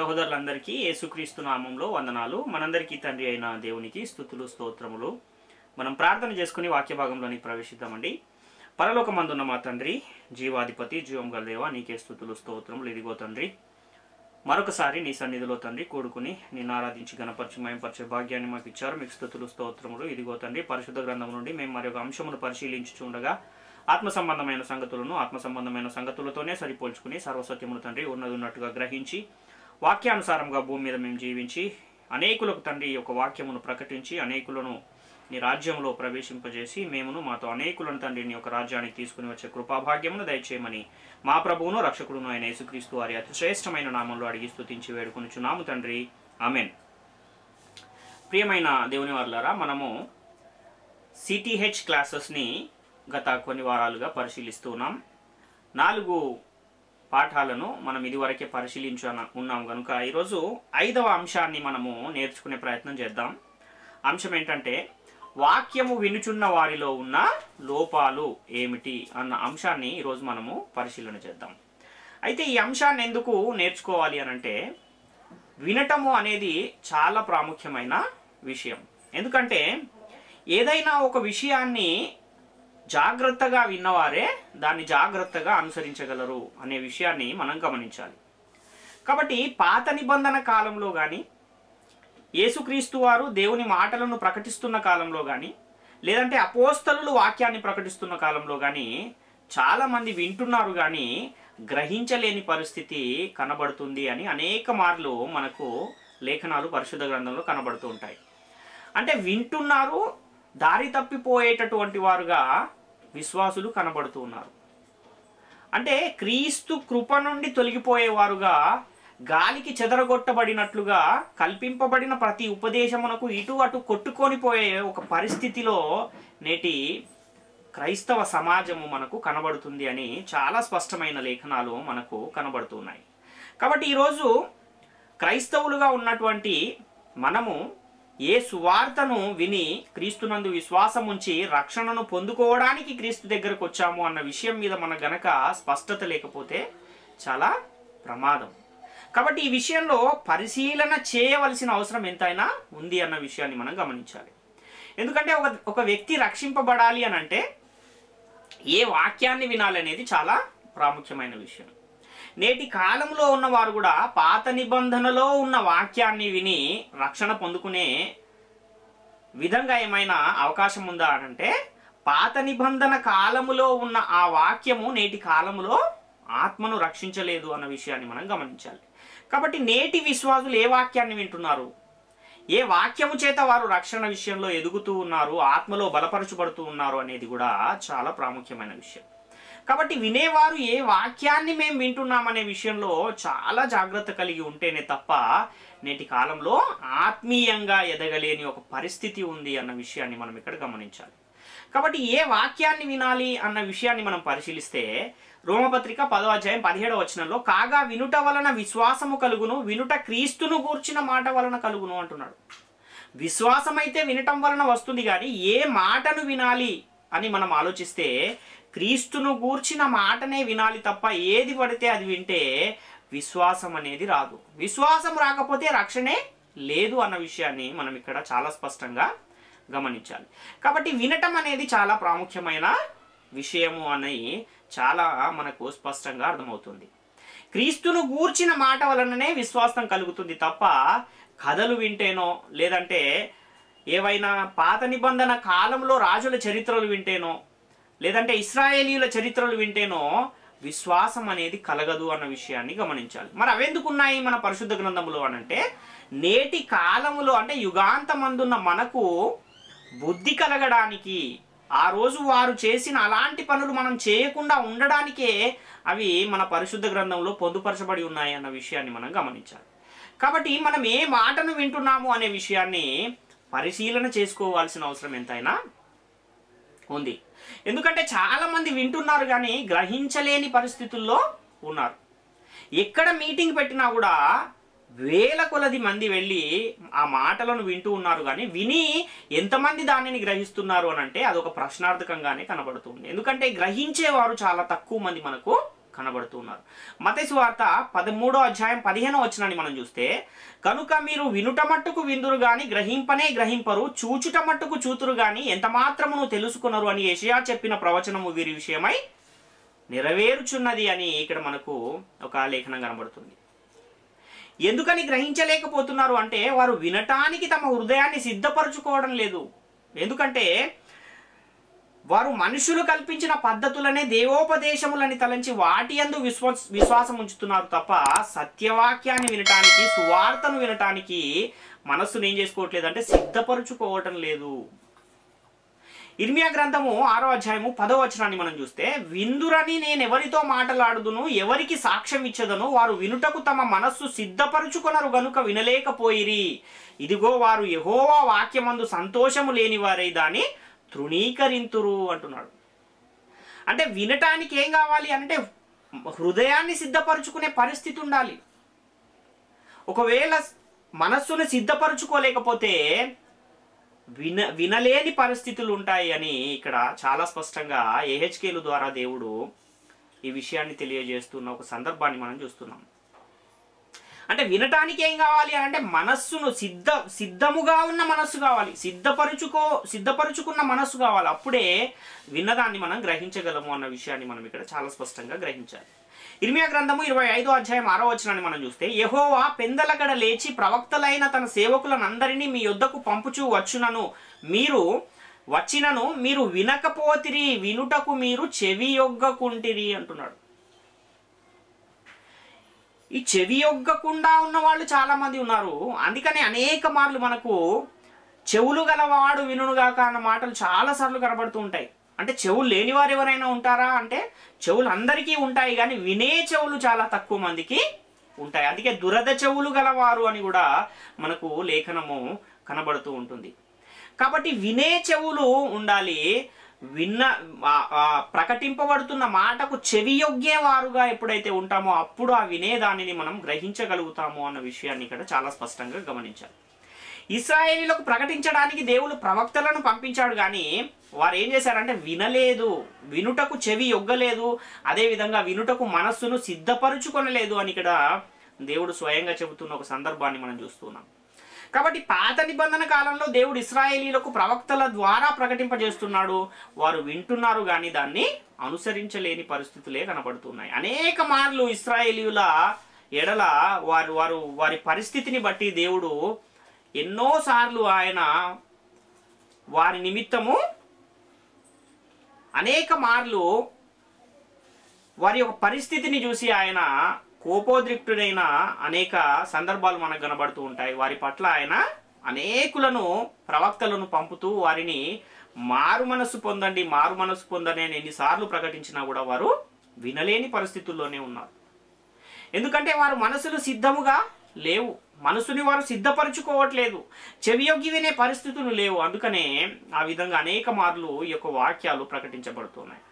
సహోదరులందరికీ యేసుక్రీస్తు నామములో వందనాలు. మనందరికీ తండ్రి అయిన దేవునికి స్తుతులు స్తోత్రములు. మనం ప్రార్థన చేసుకుని వాక్య భాగంలోనికి ప్రవేశిద్దామండి. పరలోకమందున్న మా తండ్రి, జీవాధిపతి, జీవం గల దేవా, నీకే స్తుతులు స్తోత్రములు. ఇదిగో తండ్రి, మరొకసారి నీ సన్నిధిలో తండ్రి కూడుకుని నిన్ను ఆరాధించి గణపరిచి మయంపరిచే భాగ్యాన్ని మాకు ఇచ్చారు. మీకు స్తుతులు స్తోత్రములు. ఇదిగో తండ్రి, పరిశుద్ధ గ్రంథం నుండి మేము మరొక అంశమును పరిశీలించుచుండగా ఆత్మ సంబంధమైన సంగతులతోనే సరిపోల్చుకుని సర్వసత్యమును తండ్రి ఉన్నట్టుగా గ్రహించి వాక్యానుసారంగా భూమి మీద మేము జీవించి అనేకులకు తండ్రి ఈ యొక్క వాక్యమును ప్రకటించి అనేకులను నీ రాజ్యంలో ప్రవేశింపజేసి మేమును మాతో అనేకులను తండ్రి నీ యొక్క రాజ్యానికి తీసుకుని వచ్చే కృపాభాగ్యమును దయచేయమని మా ప్రభువును రక్షకుడును అయిన యేసుక్రీస్తు వారి అతి శ్రేష్టమైన నామంలో అడిగి స్తుతించి వేడుకొనుచున్నాము తండ్రి. ఆమెన్. ప్రియమైన దేవుని వారలారా, మనము సిటిహెచ్ క్లాసెస్ని గత కొన్ని వారాలుగా పరిశీలిస్తున్నాం. 4 పాఠాలను మనం ఇదివరకే ఉన్నాం కనుక ఈరోజు 5వ అంశాన్ని మనము నేర్చుకునే ప్రయత్నం చేద్దాం. అంశం ఏంటంటే, వాక్యము వినుచున్న వారిలో ఉన్న లోపాలు ఏమిటి అన్న అంశాన్ని ఈరోజు మనము పరిశీలన చేద్దాం. అయితే ఈ అంశాన్ని ఎందుకు నేర్చుకోవాలి అనంటే, వినటము అనేది చాలా ప్రాముఖ్యమైన విషయం. ఎందుకంటే ఏదైనా ఒక విషయాన్ని జాగ్రత్తగా విన్నవారే దాన్ని జాగ్రత్తగా అనుసరించగలరు అనే విషయాన్ని మనం గమనించాలి. కాబట్టి పాత నిబంధన కాలంలో కానీ, యేసుక్రీస్తు వారు దేవుని మాటలను ప్రకటిస్తున్న కాలంలో కానీ, లేదంటే అపోస్తలులు వాక్యాన్ని ప్రకటిస్తున్న కాలంలో కానీ చాలామంది వింటున్నారు కానీ గ్రహించలేని పరిస్థితి కనబడుతుంది అని అనేక మార్లు మనకు లేఖనాలు పరిశుద్ధ గ్రంథంలో కనబడుతూ ఉంటాయి. అంటే వింటున్నారు, దారి తప్పిపోయేటటువంటి వారుగా విశ్వాసులు కనబడుతూ ఉన్నారు. అంటే క్రీస్తు కృప నుండి తొలగిపోయేవారుగా, గాలికి చెదరగొట్టబడినట్లుగా కల్పింపబడిన ప్రతి ఉపదేశమునకు ఇటు అటు కొట్టుకొని పోయే ఒక పరిస్థితిలో నేటి క్రైస్తవ సమాజము మనకు కనబడుతుంది అని చాలా స్పష్టమైన లేఖనాలు మనకు కనబడుతున్నాయి. కాబట్టి ఈరోజు క్రైస్తవులుగా ఉన్నటువంటి మనము ఏ సువార్తను విని క్రీస్తునందు విశ్వాసం ఉంచి రక్షణను పొందుకోవడానికి క్రీస్తు దగ్గరకు వచ్చాము అన్న విషయం మీద మన గనక స్పష్టత లేకపోతే చాలా ప్రమాదం. కాబట్టి ఈ విషయంలో పరిశీలన చేయవలసిన అవసరం ఎంతైనా ఉంది అన్న విషయాన్ని మనం గమనించాలి. ఎందుకంటే ఒక వ్యక్తి రక్షింపబడాలి అని అంటే ఏ వాక్యాన్ని వినాలి అనేది చాలా ప్రాముఖ్యమైన విషయం. నేటి కాలంలో ఉన్నవారు కూడా పాత నిబంధనలో ఉన్న వాక్యాన్ని విని రక్షణ పొందుకునే విధంగా ఏమైనా అవకాశం ఉందా అనంటే, పాత నిబంధన కాలములో ఉన్న ఆ వాక్యము నేటి కాలములో ఆత్మను రక్షించలేదు అన్న విషయాన్ని మనం గమనించాలి. కాబట్టి నేటి విశ్వాసులు ఏ వాక్యాన్ని వింటున్నారు, ఏ వాక్యము చేత వారు రక్షణ విషయంలో ఎదుగుతూ ఉన్నారు, ఆత్మలో బలపరచబడుతూ ఉన్నారు అనేది కూడా చాలా ప్రాముఖ్యమైన విషయం. కాబట్టి వినేవారు ఏ వాక్యాన్ని మేము వింటున్నామనే విషయంలో చాలా జాగ్రత్త కలిగి ఉంటేనే తప్ప నేటి కాలంలో ఆత్మీయంగా ఎదగలేని ఒక పరిస్థితి ఉంది అన్న విషయాన్ని మనం ఇక్కడ గమనించాలి. కాబట్టి ఏ వాక్యాన్ని వినాలి అన్న విషయాన్ని మనం పరిశీలిస్తే, రోమపత్రిక 10వ అధ్యాయం 17వ వచనంలో, కాగా వినుట వలన విశ్వాసము కలుగును, వినుట క్రీస్తును గూర్చిన మాట వలన కలుగును అంటున్నాడు. విశ్వాసం అయితే వినటం వలన వస్తుంది, కానీ ఏ మాటను వినాలి అని మనం ఆలోచిస్తే క్రీస్తును గూర్చిన మాటనే వినాలి తప్ప ఏది పడితే అది వింటే విశ్వాసం అనేది రాదు. విశ్వాసం రాకపోతే రక్షణే లేదు అన్న విషయాన్ని మనం ఇక్కడ చాలా స్పష్టంగా గమనించాలి. కాబట్టి వినటం అనేది చాలా ప్రాముఖ్యమైన విషయము అని చాలా మనకు స్పష్టంగా అర్థమవుతుంది. క్రీస్తును గూర్చిన మాట వలననే విశ్వాసం కలుగుతుంది తప్ప కథలు వింటేనో, లేదంటే ఏవైనా పాత నిబంధన కాలంలో రాజుల చరిత్రలు వింటేనో, లేదంటే ఇశ్రాయేలీయుల చరిత్రలు వింటేనో విశ్వాసం అనేది కలగదు అన్న విషయాన్ని గమనించాలి. మరి అవెందుకున్నాయి మన పరిశుద్ధ గ్రంథములో అనంటే, నేటి కాలములో అంటే యుగాంతమందున్న మనకు బుద్ధి కలగడానికి, ఆ రోజు వారు చేసిన అలాంటి పనులు మనం చేయకుండా ఉండడానికే అవి మన పరిశుద్ధ గ్రంథంలో పొందుపరచబడి ఉన్నాయి అన్న విషయాన్ని మనం గమనించాలి. కాబట్టి మనం ఏ మాటను వింటున్నాము అనే విషయాన్ని పరిశీలన చేసుకోవాల్సిన అవసరం ఎంతైనా ఉంది. ఎందుకంటే చాలా మంది వింటున్నారు కానీ గ్రహించలేని పరిస్థితుల్లో ఉన్నారు. ఎక్కడ మీటింగ్ పెట్టినా కూడా వేల కొలది మంది వెళ్ళి ఆ మాటలను వింటూ ఉన్నారు, కానీ విని ఎంతమంది దానిని గ్రహిస్తున్నారు అని అంటే అదొక ప్రశ్నార్థకంగానే కనబడుతుంది. ఎందుకంటే గ్రహించేవారు చాలా తక్కువ మంది మనకు కనబడుతూ ఉన్నారు. మత్తయి సువార్త 13వ అధ్యాయం 15వ వచనాన్ని మనం చూస్తే, కనుక మీరు వినుట మట్టుకు విందురు గాని గ్రహింపనే గ్రహింపరు, చూచుట మట్టుకు చూతురు గాని ఎంత మాత్రమును తెలుసుకున్నారు అని యెషయా చెప్పిన ప్రవచనము వీరి విషయమై నెరవేరుచున్నది అని ఇక్కడ మనకు ఒక లేఖనం కనబడుతుంది. ఎందుకని గ్రహించలేకపోతున్నారు అంటే వారు వినటానికి తమ హృదయాన్ని సిద్ధపరచుకోవడం లేదు. ఎందుకంటే వారు మనుషులు కల్పించిన పద్ధతులనే దేవోపదేశములని తలంచి వాటి యందు విశ్వాసం ఉంచుతున్నారు తప్ప సత్యవాక్యాన్ని వినటానికి, సువార్తను వినటానికి మనస్సును ఏం చేసుకోవట్లేదు అంటే సిద్ధపరచుకోవటం లేదు. ఇర్మియా గ్రంథము 6వ అధ్యాయము 10వ వచనాన్ని మనం చూస్తే, విందురని నేను ఎవరితో మాటలాడుదును, ఎవరికి సాక్ష్యం ఇచ్చదను, వారు వినుటకు తమ మనస్సు సిద్ధపరచుకొనరు గనుక వినలేకపోయిరి. ఇదిగో వారు యెహోవా వాక్యమందు సంతోషము లేని వారై దాన్ని తృణీకరింతురు అంటున్నాడు. అంటే వినటానికి ఏం కావాలి అంటే హృదయాన్ని సిద్ధపరచుకునే పరిస్థితి ఉండాలి. ఒకవేళ మనస్సును సిద్ధపరచుకోలేకపోతే వినలేని పరిస్థితులు ఉంటాయి అని ఇక్కడ చాలా స్పష్టంగా యెహెజ్కేలు ద్వారా దేవుడు ఈ విషయాన్ని తెలియజేస్తున్న ఒక సందర్భాన్ని మనం చూస్తున్నాం. అంటే వినటానికి ఏం కావాలి అంటే మనస్సును సిద్ధముగా ఉన్న మనస్సు కావాలి, సిద్ధపరుచుకున్న మనస్సు కావాలి. అప్పుడే విన్నదాన్ని మనం గ్రహించగలము అన్న విషయాన్ని మనం ఇక్కడ చాలా స్పష్టంగా గ్రహించాలి. ఇర్మియా గ్రంథము 25వ అధ్యాయం 6వ వచనాన్ని మనం చూస్తే, యెహోవా పెందలకడ లేచి ప్రవక్తలైన తన సేవకులనందరినీ మీ యొద్దకు పంపుచూ వచ్చినను మీరు వినకపోతిరి, వినుటకు మీరు చెవియొగ్గకుంటిరి అంటున్నాడు. ఈ చెవియొగ్గకుండా ఉన్న వాళ్ళు చాలా మంది ఉన్నారు. అందుకనే అనేక మార్లు మనకు చెవులు గలవాడు వినుగాక అన్న మాటలు చాలా సార్లు కనబడుతూ ఉంటాయి. అంటే చెవులు లేని వారు ఎవరైనా ఉంటారా అంటే చెవులు అందరికీ ఉంటాయి, కానీ వినే చెవులు చాలా తక్కువ మందికి ఉంటాయి. అందుకే దురద చెవులు గలవారు అని కూడా మనకు లేఖనము కనబడుతూ ఉంటుంది. కాబట్టి వినే చెవులు ఉండాలి. ప్రకటింపబడుతున్న మాటకు చెవియొగ్గేవారుగా ఎప్పుడైతే ఉంటామో అప్పుడు ఆ వినేదానిని మనం గ్రహించగలుగుతాము అన్న విషయాన్ని ఇక్కడ చాలా స్పష్టంగా గమనించాలి. ఇశ్రాయేలీయులకు ప్రకటించడానికి దేవుడు ప్రవక్తలను పంపించాడు, కానీ వారు ఏం చేశారంటే వినలేదు, వినుటకు చెవి యొగ్గలేదు, అదేవిధంగా వినుటకు మనస్సును సిద్ధపరుచుకొనలేదు అని ఇక్కడ దేవుడు స్వయంగా చెబుతున్న ఒక సందర్భాన్ని మనం చూస్తున్నాం. కాబట్టి పాత నిబంధన కాలంలో దేవుడు ఇశ్రాయేలీయులకు ప్రవక్తల ద్వారా ప్రకటింపజేస్తున్నాడు. వారు వింటున్నారు కానీ దాన్ని అనుసరించలేని పరిస్థితులే కనబడుతున్నాయి. అనేక మార్లు ఇశ్రాయేలీయుల ఎడల వారి పరిస్థితిని బట్టి దేవుడు ఎన్నోసార్లు ఆయన వారి నిమిత్తము అనేక మార్లు వారి యొక్క పరిస్థితిని చూసి ఆయన కోపోద్రిక్తుడైన అనేక సందర్భాలు మనకు కనబడుతూ ఉంటాయి. వారి పట్ల ఆయన అనేకులను ప్రవక్తలను పంపుతూ వారిని మారు మనస్సు పొందండి అని ఎన్నిసార్లు ప్రకటించినా కూడా వారు వినలేని పరిస్థితుల్లోనే ఉన్నారు. ఎందుకంటే వారు మనసులు సిద్ధముగా లేవు, మనసుని వారు సిద్ధపరచుకోవట్లేదు, చెవియొగ్గి వినే పరిస్థితులు లేవు. అందుకనే ఆ విధంగా అనేక మార్లు ఈ యొక్క వాక్యాలు ప్రకటించబడుతున్నాయి.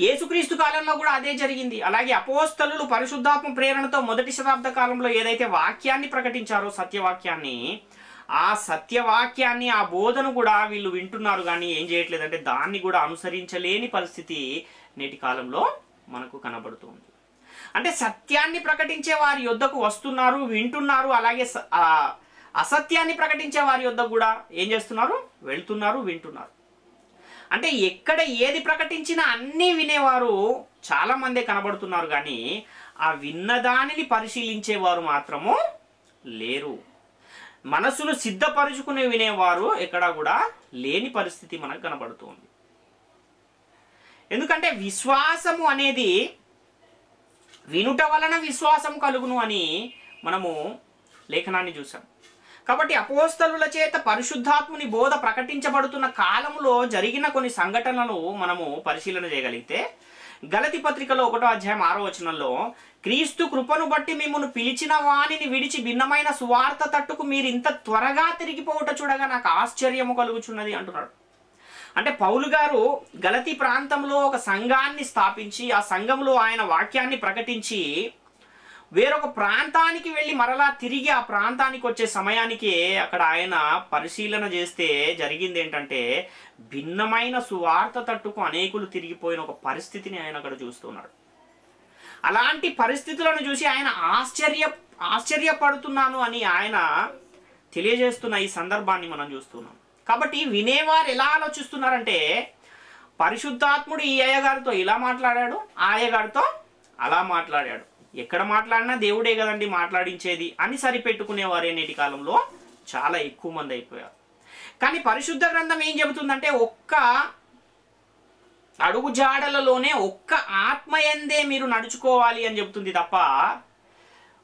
యేసుక్రీస్తు కాలంలో కూడా అదే జరిగింది. అలాగే అపోస్తలులు పరిశుద్ధాత్మ ప్రేరణతో మొదటి శతాబ్ద కాలంలో ఏదైతే వాక్యాన్ని ప్రకటించారో, సత్యవాక్యాన్ని, ఆ సత్యవాక్యాన్ని, ఆ బోధను కూడా వీళ్ళు వింటున్నారు కానీ ఏం చేయట్లేదంటే దాన్ని కూడా అనుసరించలేని పరిస్థితి నేటి కాలంలో మనకు కనబడుతుంది. అంటే సత్యాన్ని ప్రకటించే వారి యొద్దకు వస్తున్నారు, వింటున్నారు. అలాగే అసత్యాన్ని ప్రకటించే వారి యొద్దకు కూడా ఏం చేస్తున్నారు? వెళ్తున్నారు, వింటున్నారు. అంటే ఎక్కడ ఏది ప్రకటించినా అన్నీ వినేవారు చాలా మందే కనబడుతున్నారు, కానీ ఆ విన్నదానిని పరిశీలించేవారు మాత్రము లేరు. మనసును సిద్ధపరుచుకుని వినేవారు ఎక్కడా కూడా లేని పరిస్థితి మనకు కనబడుతుంది. ఎందుకంటే విశ్వాసము అనేది వినుట వలన విశ్వాసం కలుగును అని మనము లేఖనాన్ని చూసాం. కాబట్టి అపోస్తలుల చేత పరిశుద్ధాత్ముని బోధ ప్రకటించబడుతున్న కాలంలో జరిగిన కొన్ని సంఘటనలు మనము పరిశీలన చేయగలిగితే, గలతీ పత్రికలో 1వ అధ్యాయం 6వ వచనంలో, క్రీస్తు కృపను బట్టి మిమ్మును పిలిచిన వానిని విడిచి భిన్నమైన సువార్త తట్టుకు మీరు ఇంత త్వరగా తిరిగిపోవుట చూడగా నాకు ఆశ్చర్యము కలుగుచున్నది అంటున్నాడు. అంటే పౌలు గారు గలతీ ప్రాంతంలో ఒక సంఘాన్ని స్థాపించి ఆ సంఘంలో ఆయన వాక్యాన్ని ప్రకటించి వేరొక ప్రాంతానికి వెళ్ళి మరలా తిరిగి ఆ ప్రాంతానికి వచ్చే సమయానికి అక్కడ ఆయన పరిశీలన చేస్తే జరిగింది ఏంటంటే భిన్నమైన సువార్త తట్టుకు అనేకులు తిరిగిపోయిన ఒక పరిస్థితిని ఆయన అక్కడ చూస్తున్నాడు. అలాంటి పరిస్థితులను చూసి ఆయన ఆశ్చర్యపడుతున్నాను అని ఆయన తెలియజేస్తున్న ఈ సందర్భాన్ని మనం చూస్తున్నాం. కాబట్టి వినేవారు ఎలా ఆలోచిస్తున్నారంటే, పరిశుద్ధాత్ముడు ఈ అయ్యగారితో ఇలా మాట్లాడాడు, ఆ అయ్యగారితో అలా మాట్లాడాడు, ఎక్కడ మాట్లాడినా దేవుడే కదండి మాట్లాడించేది అని సరిపెట్టుకునేవారే నేటి కాలంలో చాలా ఎక్కువ మంది అయిపోయారు. కానీ పరిశుద్ధ గ్రంథం ఏం చెబుతుందంటే, ఒక్క అడుగు జాడలలోనే ఒక్క ఆత్మయందే మీరు నడుచుకోవాలి అని చెబుతుంది తప్ప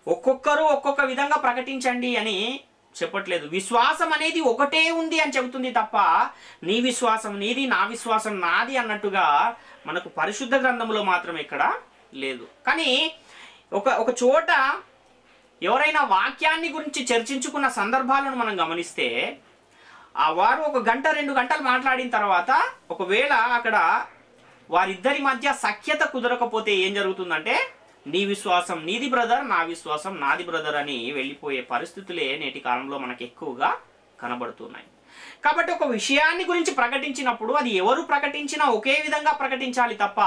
ఒక్కొక్కరు ఒక్కొక్క విధంగా ప్రకటించండి అని చెప్పట్లేదు. విశ్వాసం అనేది ఒకటే ఉంది అని చెబుతుంది తప్ప నీ విశ్వాసం నీది, నా విశ్వాసం నాది అన్నట్టుగా మనకు పరిశుద్ధ గ్రంథంలో మాత్రం ఇక్కడ లేదు. కానీ ఒక చోట ఎవరైనా వాక్యాన్ని గురించి చర్చించుకున్న సందర్భాలను మనం గమనిస్తే, ఆ వారు 1 గంట 2 గంటలు మాట్లాడిన తర్వాత ఒకవేళ అక్కడ వారిద్దరి మధ్య సఖ్యత కుదరకపోతే ఏం జరుగుతుందంటే, నీ విశ్వాసం నీది బ్రదర్, నా విశ్వాసం నాది బ్రదర్ అని వెళ్ళిపోయే పరిస్థితులే నేటి కాలంలో మనకు ఎక్కువగా కనబడుతున్నాయి. కాబట్టి ఒక విషయాన్ని గురించి ప్రకటించినప్పుడు అది ఎవరు ప్రకటించినా ఒకే విధంగా ప్రకటించాలి తప్ప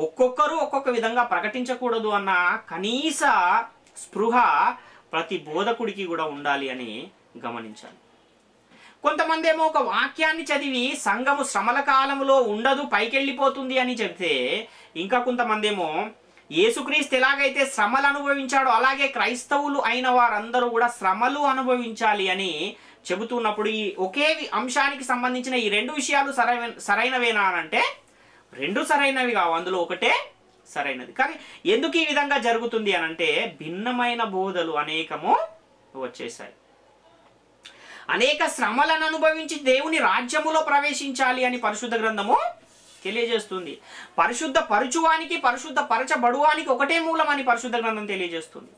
ఒక్కొక్కరు ఒక్కొక్క విధంగా ప్రకటించకూడదు అన్న కనీస స్పృహ ప్రతి బోధకుడికి కూడా ఉండాలి అని గమనించాలి. కొంతమంది ఏమో ఒక వాక్యాన్ని చదివి సంఘము శ్రమల కాలంలో ఉండదు పైకెళ్ళిపోతుంది అని చెప్తే, ఇంకా కొంతమంది ఏమో యేసుక్రీస్తు ఎలాగైతే శ్రమలు అనుభవించాడో అలాగే క్రైస్తవులు అయిన వారందరూ కూడా శ్రమలు అనుభవించాలి అని చెబుతున్నప్పుడు ఈ ఒకే అంశానికి సంబంధించిన ఈ 2 విషయాలు సరైనవేనా అంటే 2 సరైనవి కావు, అందులో ఒకటే సరైనది. కానీ ఎందుకు ఈ విధంగా జరుగుతుంది అని అంటే, భిన్నమైన బోధలు అనేకము వచ్చేసాయి. అనేక శ్రమలను అనుభవించి దేవుని రాజ్యములో ప్రవేశించాలి అని పరిశుద్ధ గ్రంథము తెలియజేస్తుంది. పరిశుద్ధ పరచువానికి పరిశుద్ధ పరచబడువానికి ఒకటే మూలం అని పరిశుద్ధ గ్రంథం తెలియజేస్తుంది.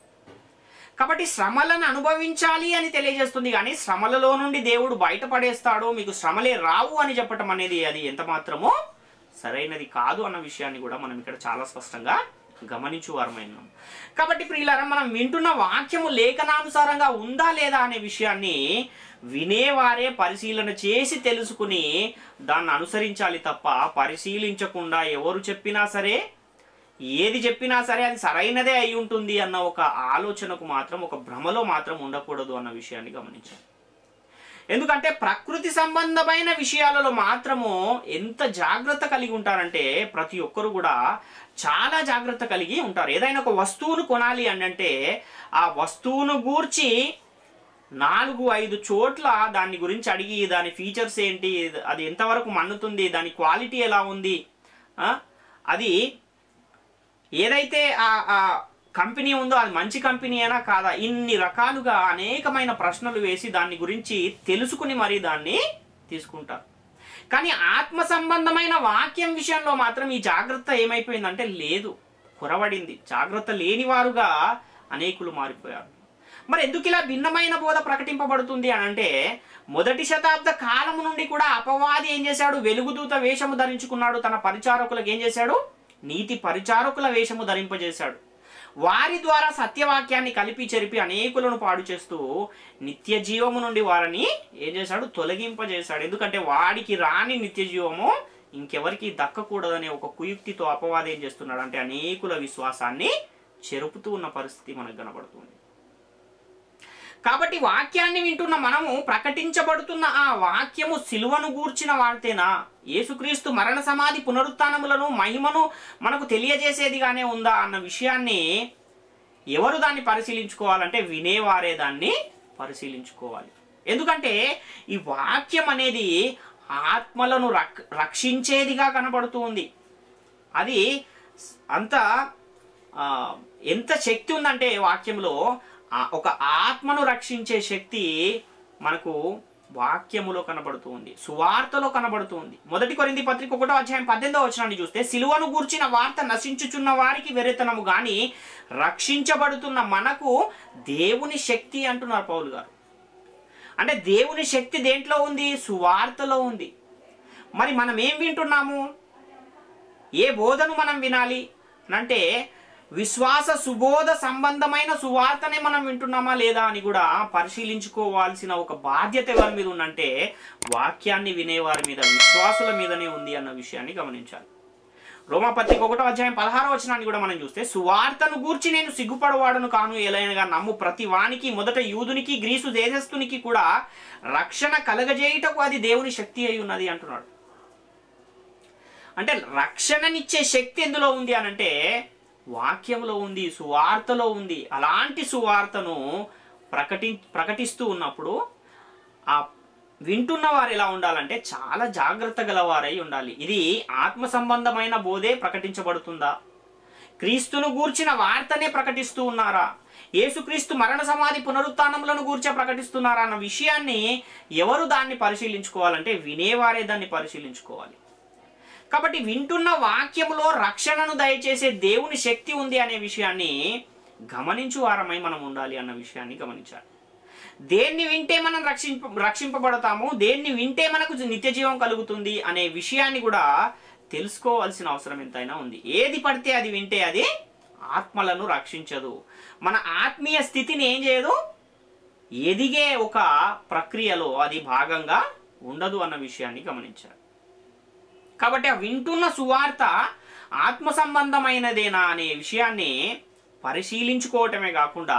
కాబట్టి శ్రమలను అనుభవించాలి అని తెలియజేస్తుంది, కానీ శ్రమలలో నుండి దేవుడు బయటపడేస్తాడో మీకు శ్రమలే రావు అని చెప్పటం అనేది అది ఎంత మాత్రమో సరైనది కాదు అన్న విషయాన్ని కూడా మనం ఇక్కడ చాలా స్పష్టంగా గమనించువారమైనాం. కాబట్టి ప్రియులారా, మనం వింటున్న వాక్యము లేఖనానుసారంగా ఉందా లేదా అనే విషయాన్ని వినేవారే పరిశీలన చేసి తెలుసుకుని దాన్ని అనుసరించాలి తప్ప పరిశీలించకుండా ఎవరు చెప్పినా సరే ఏది చెప్పినా సరే అది సరైనదే అయి ఉంటుంది అన్న ఒక ఆలోచనకు మాత్రం, ఒక భ్రమలో మాత్రం ఉండకూడదు అన్న విషయాన్ని గమనించాలి. ఎందుకంటే ప్రకృతి సంబంధమైన విషయాలలో మాత్రము ఎంత జాగ్రత్త కలిగి ఉంటారంటే, ప్రతి ఒక్కరు కూడా చాలా జాగ్రత్త కలిగి ఉంటారు. ఏదైనా ఒక వస్తువును కొనాలి అంటే ఆ వస్తువును గూర్చి 4-5 చోట్ల దాని గురించి అడిగి, దాని ఫీచర్స్ ఏంటి, అది ఎంతవరకు మన్నుతుంది, దాని క్వాలిటీ ఎలా ఉంది, అది ఏదైతే ఆ కంపెనీ ఉందో అది మంచి కంపెనీ అయినా కాదా, ఇన్ని రకాలుగా అనేకమైన ప్రశ్నలు వేసి దాని గురించి తెలుసుకుని మరీ దాన్ని తీసుకుంటారు. కానీ ఆత్మ సంబంధమైన వాక్యం విషయంలో మాత్రం ఈ జాగ్రత్త ఏమైపోయిందంటే లేదు, కొరవడింది. జాగ్రత్త లేనివారుగా అనేకులు మారిపోయారు. మరి ఎందుకు ఇలా భిన్నమైన బోధ ప్రకటింపబడుతుంది అని అంటే, 1వ శతాబ్ద కాలము నుండి కూడా అపవాది ఏం చేశాడు, వెలుగుదూత వేషము ధరించుకున్నాడు. తన పరిచారకులకు ఏం చేశాడు, నీతి పరిచారకుల వేషము ధరింపజేశాడు. వారి ద్వారా సత్యవాక్యాన్ని కలిపి చెరిపి అనేకులను పాడు చేస్తూ నిత్య జీవము నుండి వారిని ఏం చేశాడు, తొలగింపజేశాడు. ఎందుకంటే వాడికి రాని నిత్య జీవము ఇంకెవరికి దక్కకూడదనే ఒక కుయుక్తితో అపవాది ఏం చేస్తున్నాడు అంటే అనేకుల విశ్వాసాన్ని చెరుపుతూ ఉన్న పరిస్థితి మనకు కనబడుతుంది. కాబట్టి వాక్యాన్ని వింటున్న మనము ప్రకటించబడుతున్న ఆ వాక్యము సిలువను గూర్చిన వార్తేనా, యేసుక్రీస్తు మరణ సమాధి పునరుత్థానములను మహిమను మనకు తెలియజేసేదిగానే ఉందా అన్న విషయాన్ని ఎవరు దాన్ని పరిశీలించుకోవాలంటే వినేవారే దాన్ని పరిశీలించుకోవాలి. ఎందుకంటే ఈ వాక్యం అనేది ఆత్మలను రక్షించేదిగా కనబడుతూ ఉంది. అది ఎంత శక్తి ఉందంటే వాక్యంలో ఒక ఆత్మను రక్షించే శక్తి మనకు వాక్యములో కనబడుతూ ఉంది, సువార్తలో కనబడుతూ ఉంది. 1 కొరింథీ పత్రిక 1వ అధ్యాయం 18వ వచనాన్ని చూస్తే, సిలువను గూర్చిన వార్త నశించుచున్న వారికి వెర్రితనము గాని రక్షించబడుతున్న మనకు దేవుని శక్తి అంటున్నారు పౌలు గారు. అంటే దేవుని శక్తి దేంట్లో ఉంది, సువార్తలో ఉంది. మరి మనం ఏం వింటున్నాము, ఏ బోధను మనం వినాలి అంటే విశ్వాస సుబోధ సంబంధమైన సువార్తనే మనం వింటున్నామా లేదా అని కూడా పరిశీలించుకోవాల్సిన ఒక బాధ్యత ఎవరి మీద ఉందంటే వాక్యాన్ని వినేవారి మీద, విశ్వాసుల మీదనే ఉంది అన్న విషయాన్ని గమనించాలి. రోమాపత్రిక 1:16 కూడా మనం చూస్తే, సువార్తను గూర్చి నేను సిగ్గుపడవాడను కాను, ఎలైనగా నమ్ము ప్రతి వానికి, మొదట యూదునికి గ్రీసు దేశస్థునికి కూడా రక్షణ కలగజేయుటకు అది దేవుని శక్తి అయి ఉన్నది అంటున్నాడు. అంటే రక్షణనిచ్చే శక్తి ఎందులో ఉంది అనంటే వాక్యంలో ఉంది, సువార్తలో ఉంది. అలాంటి సువార్తను ప్రకటిస్తూ ఉన్నప్పుడు ఆ వింటున్న వారు ఎలా ఉండాలంటే చాలా జాగ్రత్త గలవారై ఉండాలి. ఇది ఆత్మ సంబంధమైన బోధే ప్రకటించబడుతుందా, క్రీస్తును గూర్చిన వార్తనే ప్రకటిస్తూ ఉన్నారా, యేసుక్రీస్తు మరణ సమాధి పునరుత్థానములను గూర్చే ప్రకటిస్తున్నారా అన్న విషయాన్ని ఎవరు దాన్ని పరిశీలించుకోవాలంటే వినేవారే దాన్ని పరిశీలించుకోవాలి. కాబట్టి వింటున్న వాక్యములో రక్షణను దయచేసే దేవుని శక్తి ఉంది అనే విషయాన్ని గమనించు వారమై మనం ఉండాలి అన్న విషయాన్ని గమనించాలి. దేన్ని వింటే మనం రక్షింపబడతాము, దేన్ని వింటే మనకు నిత్య జీవం కలుగుతుంది అనే విషయాన్ని కూడా తెలుసుకోవాల్సిన అవసరం ఎంతైనా ఉంది. ఏది పడితే అది వింటే అది ఆత్మలను రక్షించదు, మన ఆత్మీయ స్థితిని ఏం చేయదు, ఎదిగే ఒక ప్రక్రియలో అది భాగంగా ఉండదు అన్న విషయాన్ని గమనించాలి. కాబట్టి ఆ వింటున్న సువార్త ఆత్మ సంబంధమైనదేనా అనే విషయాన్ని పరిశీలించుకోవటమే కాకుండా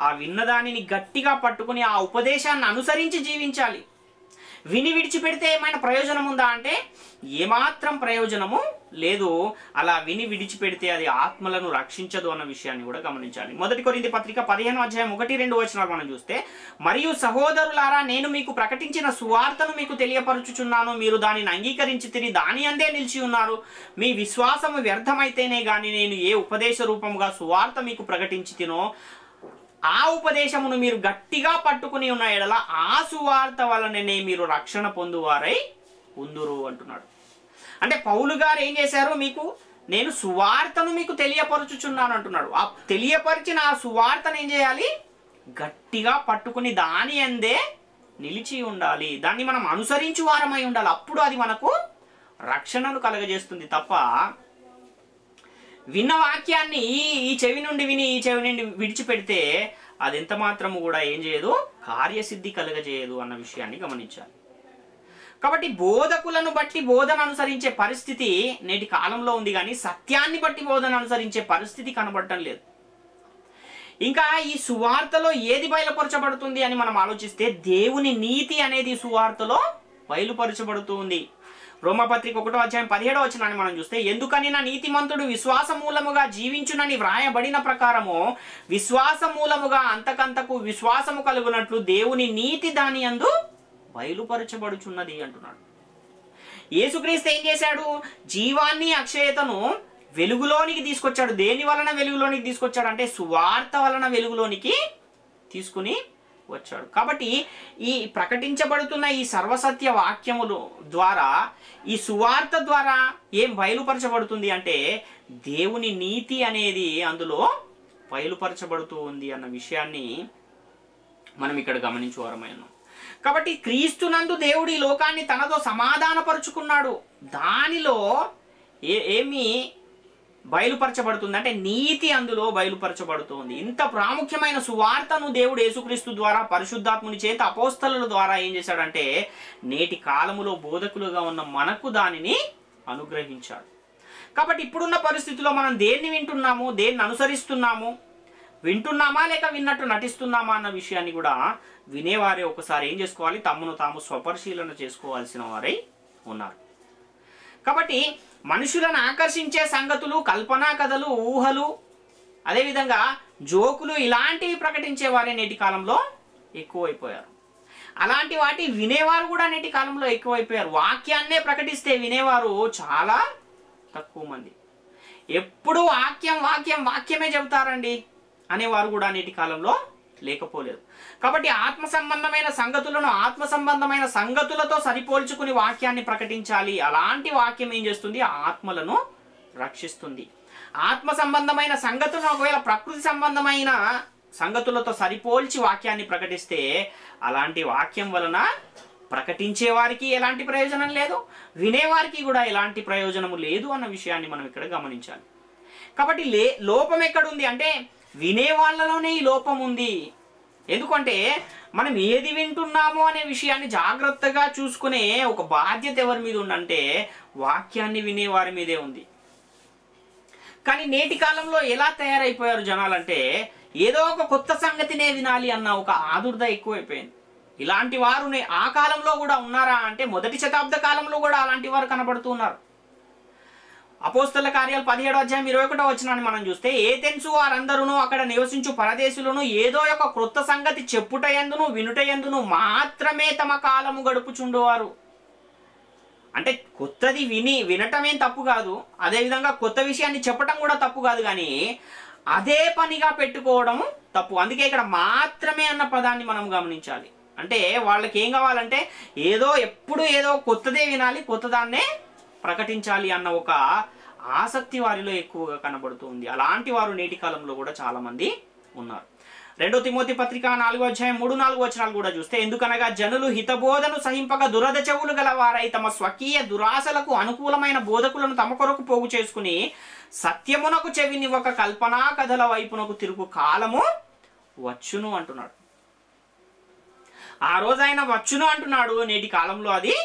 ఆ విన్నదానిని గట్టిగా పట్టుకుని ఆ ఉపదేశాన్ని అనుసరించి జీవించాలి. విని విడిచిపెడితే ఏమైనా ప్రయోజనం ఉందా అంటే ఏమాత్రం ప్రయోజనము లేదు. అలా విని విడిచిపెడితే అది ఆత్మలను రక్షించదు అన్న విషయాన్ని కూడా గమనించాలి. 1 కొరింథీ పత్రిక 15:1-2 మనం చూస్తే, మరియు సహోదరులారా, నేను మీకు ప్రకటించిన సువార్తను మీకు తెలియపరచుచున్నాను, మీరు దానిని అంగీకరించి దాని అందే నిలిచి ఉన్నారు. మీ విశ్వాసము వ్యర్థమైతేనే గాని నేను ఏ ఉపదేశ రూపముగా సువార్త మీకు ప్రకటించి తినో ఆ ఉపదేశమును మీరు గట్టిగా పట్టుకుని ఉన్న ఎడల ఆ సువార్త వలననే మీరు రక్షణ పొందువారై ఉందురు అంటున్నాడు. అంటే పౌలు గారు ఏం చేశారు, నేను సువార్తను మీకు తెలియపరచుచున్నాను అంటున్నాడు. ఆ తెలియపరిచిన ఆ సువార్తను ఏం చేయాలి, గట్టిగా పట్టుకుని దాని అందే నిలిచి ఉండాలి, దాన్ని మనం అనుసరించు వారమై ఉండాలి. అప్పుడు అది మనకు రక్షణను కలగజేస్తుంది తప్ప విన్న వాక్యాన్ని ఈ చెవి నుండి విని ఈ చెవి నుండి విడిచిపెడితే అది ఎంత మాత్రము కూడా ఏం చేయదు, కార్యసిద్ధి కలగజేయదు అన్న విషయాన్ని గమనించాలి. కాబట్టి బోధకులను బట్టి బోధన అనుసరించే పరిస్థితి నేటి కాలంలో ఉంది, కానీ సత్యాన్ని బట్టి బోధన అనుసరించే పరిస్థితి కనబడటం లేదు. ఇంకా ఈ సువార్తలో ఏది బయలుపరచబడుతుంది అని మనం ఆలోచిస్తే దేవుని నీతి అనేది సువార్తలో బయలుపరచబడుతూ ఉంది. రోమాపత్రిక 1:17 మనం చూస్తే, ఎందుకని నా నీతిమంతుడు విశ్వాస మూలముగా జీవించునని వ్రాయబడిన ప్రకారము విశ్వాస మూలముగా అంతకంతకు విశ్వాసము కలుగునట్లు దేవుని నీతి దాని యందు బయలుపరచబడుచున్నది అంటున్నాడు. యేసుక్రీస్తు ఏం చేశాడు, జీవాన్ని అక్షయతను వెలుగులోనికి తీసుకొచ్చాడు. దేని వలన వెలుగులోనికి తీసుకొచ్చాడు అంటే సువార్త వలన వెలుగులోనికి తీసుకుని వచ్చాడు. కాబట్టి ఈ ప్రకటించబడుతున్న ఈ సర్వసత్య వాక్యములు ద్వారా, ఈ సువార్త ద్వారా ఏం బయలుపరచబడుతుంది అంటే దేవుని నీతి అనేది అందులో బయలుపరచబడుతూ ఉంది అన్న విషయాన్ని మనం ఇక్కడ గమనించువారమైనాం. కాబట్టి క్రీస్తునందు దేవుడు ఈ లోకాన్ని తనతో సమాధానపరుచుకున్నాడు. దానిలో ఏమి బయలుపరచబడుతుంది అంటే నీతి అందులో బయలుపరచబడుతుంది. ఇంత ప్రాముఖ్యమైన సువార్తను దేవుడు యేసుక్రీస్తు ద్వారా పరిశుద్ధాత్ముని చేత అపోస్తలుల ద్వారా ఏం చేశాడంటే నేటి కాలములో బోధకులుగా ఉన్న మనకు దానిని అనుగ్రహించాడు. కాబట్టి ఇప్పుడున్న పరిస్థితిలో మనం దేన్ని వింటున్నాము, దేన్ని అనుసరిస్తున్నాము, వింటున్నామా లేక విన్నట్టు నటిస్తున్నామా అన్న విషయాన్ని కూడా వినేవారే ఒకసారి ఏం చేసుకోవాలి, తమను తాము స్వపరిశీలన చేసుకోవాల్సిన వారై ఉన్నారు. కాబట్టి మనుషులను ఆకర్షించే సంగతులు, కల్పనా కథలు, ఊహలు, అదేవిధంగా జోకులు ఇలాంటివి ప్రకటించే వారే నేటి కాలంలో ఎక్కువైపోయారు. అలాంటి వాటి వినేవారు కూడా నేటి కాలంలో ఎక్కువైపోయారు. వాక్యాన్నే ప్రకటిస్తే వినేవారు చాలా తక్కువ మంది. ఎప్పుడు వాక్యం వాక్యం వాక్యమే చెబుతారండి అనేవారు కూడా నేటి కాలంలో లేకపోలేదు. కాబట్టి ఆత్మ సంబంధమైన సంగతులను ఆత్మ సంబంధమైన సంగతులతో సరిపోల్చుకుని వాక్యాన్ని ప్రకటించాలి. అలాంటి వాక్యం ఏం చేస్తుంది, ఆత్మలను రక్షిస్తుంది. ఆత్మ సంబంధమైన సంగతులను ఒకవేళ ప్రకృతి సంబంధమైన సంగతులతో సరిపోల్చి వాక్యాన్ని ప్రకటిస్తే అలాంటి వాక్యం వలన ప్రకటించే వారికి ఎలాంటి ప్రయోజనం లేదు, వినేవారికి కూడా ఎలాంటి ప్రయోజనము లేదు అన్న విషయాన్ని మనం ఇక్కడ గమనించాలి. కాబట్టి లోపం ఎక్కడుంది అంటే వినే వాళ్ళలోనే ఈ లోపం ఉంది. ఎందుకంటే మనం ఏది వింటున్నామో అనే విషయాన్ని జాగ్రత్తగా చూసుకునే ఒక బాధ్యత ఎవరి మీద ఉందంటే వాక్యాన్ని వినేవారి మీదే ఉంది. కానీ నేటి కాలంలో ఎలా తయారైపోయారు జనాలంటే ఏదో ఒక కొత్త సంగతినే వినాలి అన్న ఒక ఆదుర్ద ఎక్కువైపోయింది. ఇలాంటి వారు ఆ కాలంలో కూడా ఉన్నారా అంటే మొదటి శతాబ్ద కాలంలో కూడా అలాంటి వారు కనబడుతూ ఉన్నారు. అపోస్తల కార్యాలు 17వ అధ్యాయం 21వ వచనాన్ని మనం చూస్తే, ఏథెన్సు వారందరూ అక్కడ నివసించు పరదేశులను ఏదో ఒక క్రొత్త సంగతి చెప్పుటయందును వినుటయందును మాత్రమే తమ కాలము గడుపుచుండువారు. అంటే కొత్తది వినటమేం తప్పు కాదు, అదేవిధంగా కొత్త విషయాన్ని చెప్పటం కూడా తప్పు కాదు, కానీ అదే పనిగా పెట్టుకోవడం తప్పు. అందుకే ఇక్కడ మాత్రమే అన్న పదాన్ని మనం గమనించాలి. అంటే వాళ్ళకి ఏం కావాలంటే ఎప్పుడు ఏదో కొత్తదే వినాలి, కొత్తదాన్నే ప్రకటించాలి అన్న ఒక ఆసక్తి వారిలో ఎక్కువగా కనబడుతుంది. అలాంటి వారు నేటి కాలంలో కూడా చాలా మంది ఉన్నారు. 2 తిమోతి పత్రిక 4వ అధ్యాయం 3-4 వచనాలు కూడా చూస్తే, ఎందుకనగా జనులు హితబోధను సహింపక దురద చెవులు గలవారై తమ స్వకీయ దురాశలకు అనుకూలమైన బోధకులను తమ కొరకు పోగు చేసుకుని సత్యమునకు చెవినివ్వక కల్పనా కథల వైపునకు తిరుగు కాలము వచ్చును అంటున్నాడు. ఆ రోజు ఆయన వచ్చును అంటున్నాడు, నేటి కాలంలో అది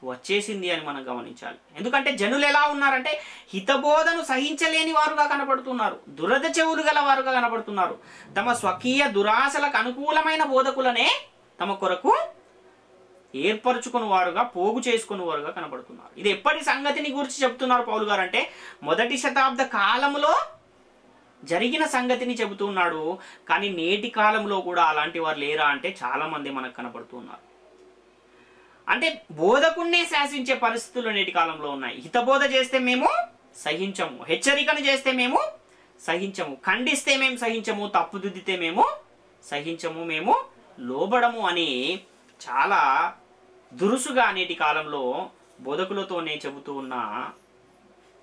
వచ్చేసింది అని మనం గమనించాలి. ఎందుకంటే జనులు ఎలా ఉన్నారంటే హితబోధను సహించలేని వారుగా కనబడుతున్నారు, దురద చెవులు గల వారుగా కనబడుతున్నారు. తమ స్వకీయ దురాశలకు అనుకూలమైన బోధకులనే తమ కొరకు ఏర్పరచుకుని వారుగా పోగు చేసుకుని వారుగా కనబడుతున్నారు. ఇది ఎప్పటి సంగతిని గురించి చెప్తున్నారు పౌలు గారు అంటే మొదటి శతాబ్ద కాలంలో జరిగిన సంగతిని చెబుతున్నాడు. కానీ నేటి కాలంలో కూడా అలాంటి వారు లేరా అంటే చాలా మంది మనకు కనబడుతున్నారు. అంటే బోధకున్నే శాసించే పరిస్థితులు నేటి కాలంలో ఉన్నాయి. హితబోధ చేస్తే మేము సహించము, హెచ్చరికను చేస్తే మేము సహించము, ఖండిస్తే మేము సహించము, తప్పుదిద్దితే మేము సహించము, మేము లోబడము అని చాలా దురుసుగా నేటి కాలంలో బోధకులతోనే చెబుతూ ఉన్న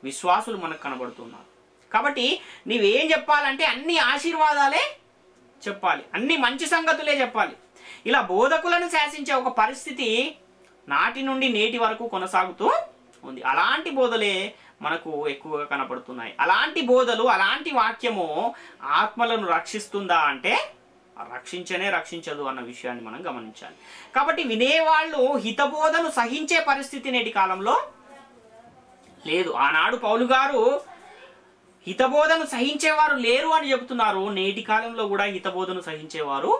విశ్వాసులు మనకు కనబడుతున్నారు. కాబట్టి నీవేం చెప్పాలంటే అన్ని ఆశీర్వాదాలే చెప్పాలి, అన్ని మంచి సంగతులే చెప్పాలి. ఇలా బోధకులను శాసించే ఒక పరిస్థితి నాటి నుండి నేటి వరకు కొనసాగుతూ ఉంది. అలాంటి బోధలే మనకు ఎక్కువగా కనపడుతున్నాయి. అలాంటి బోధలు, అలాంటి వాక్యము ఆత్మలను రక్షిస్తుందా అంటే రక్షించదు అన్న విషయాన్ని మనం గమనించాలి. కాబట్టి వినేవాళ్ళు హితబోధను సహించే పరిస్థితి నేటి కాలంలో లేదు. ఆనాడు పౌలు గారు హితబోధను సహించేవారు లేరు అని చెబుతున్నారు. నేటి కాలంలో కూడా హితబోధను సహించేవారు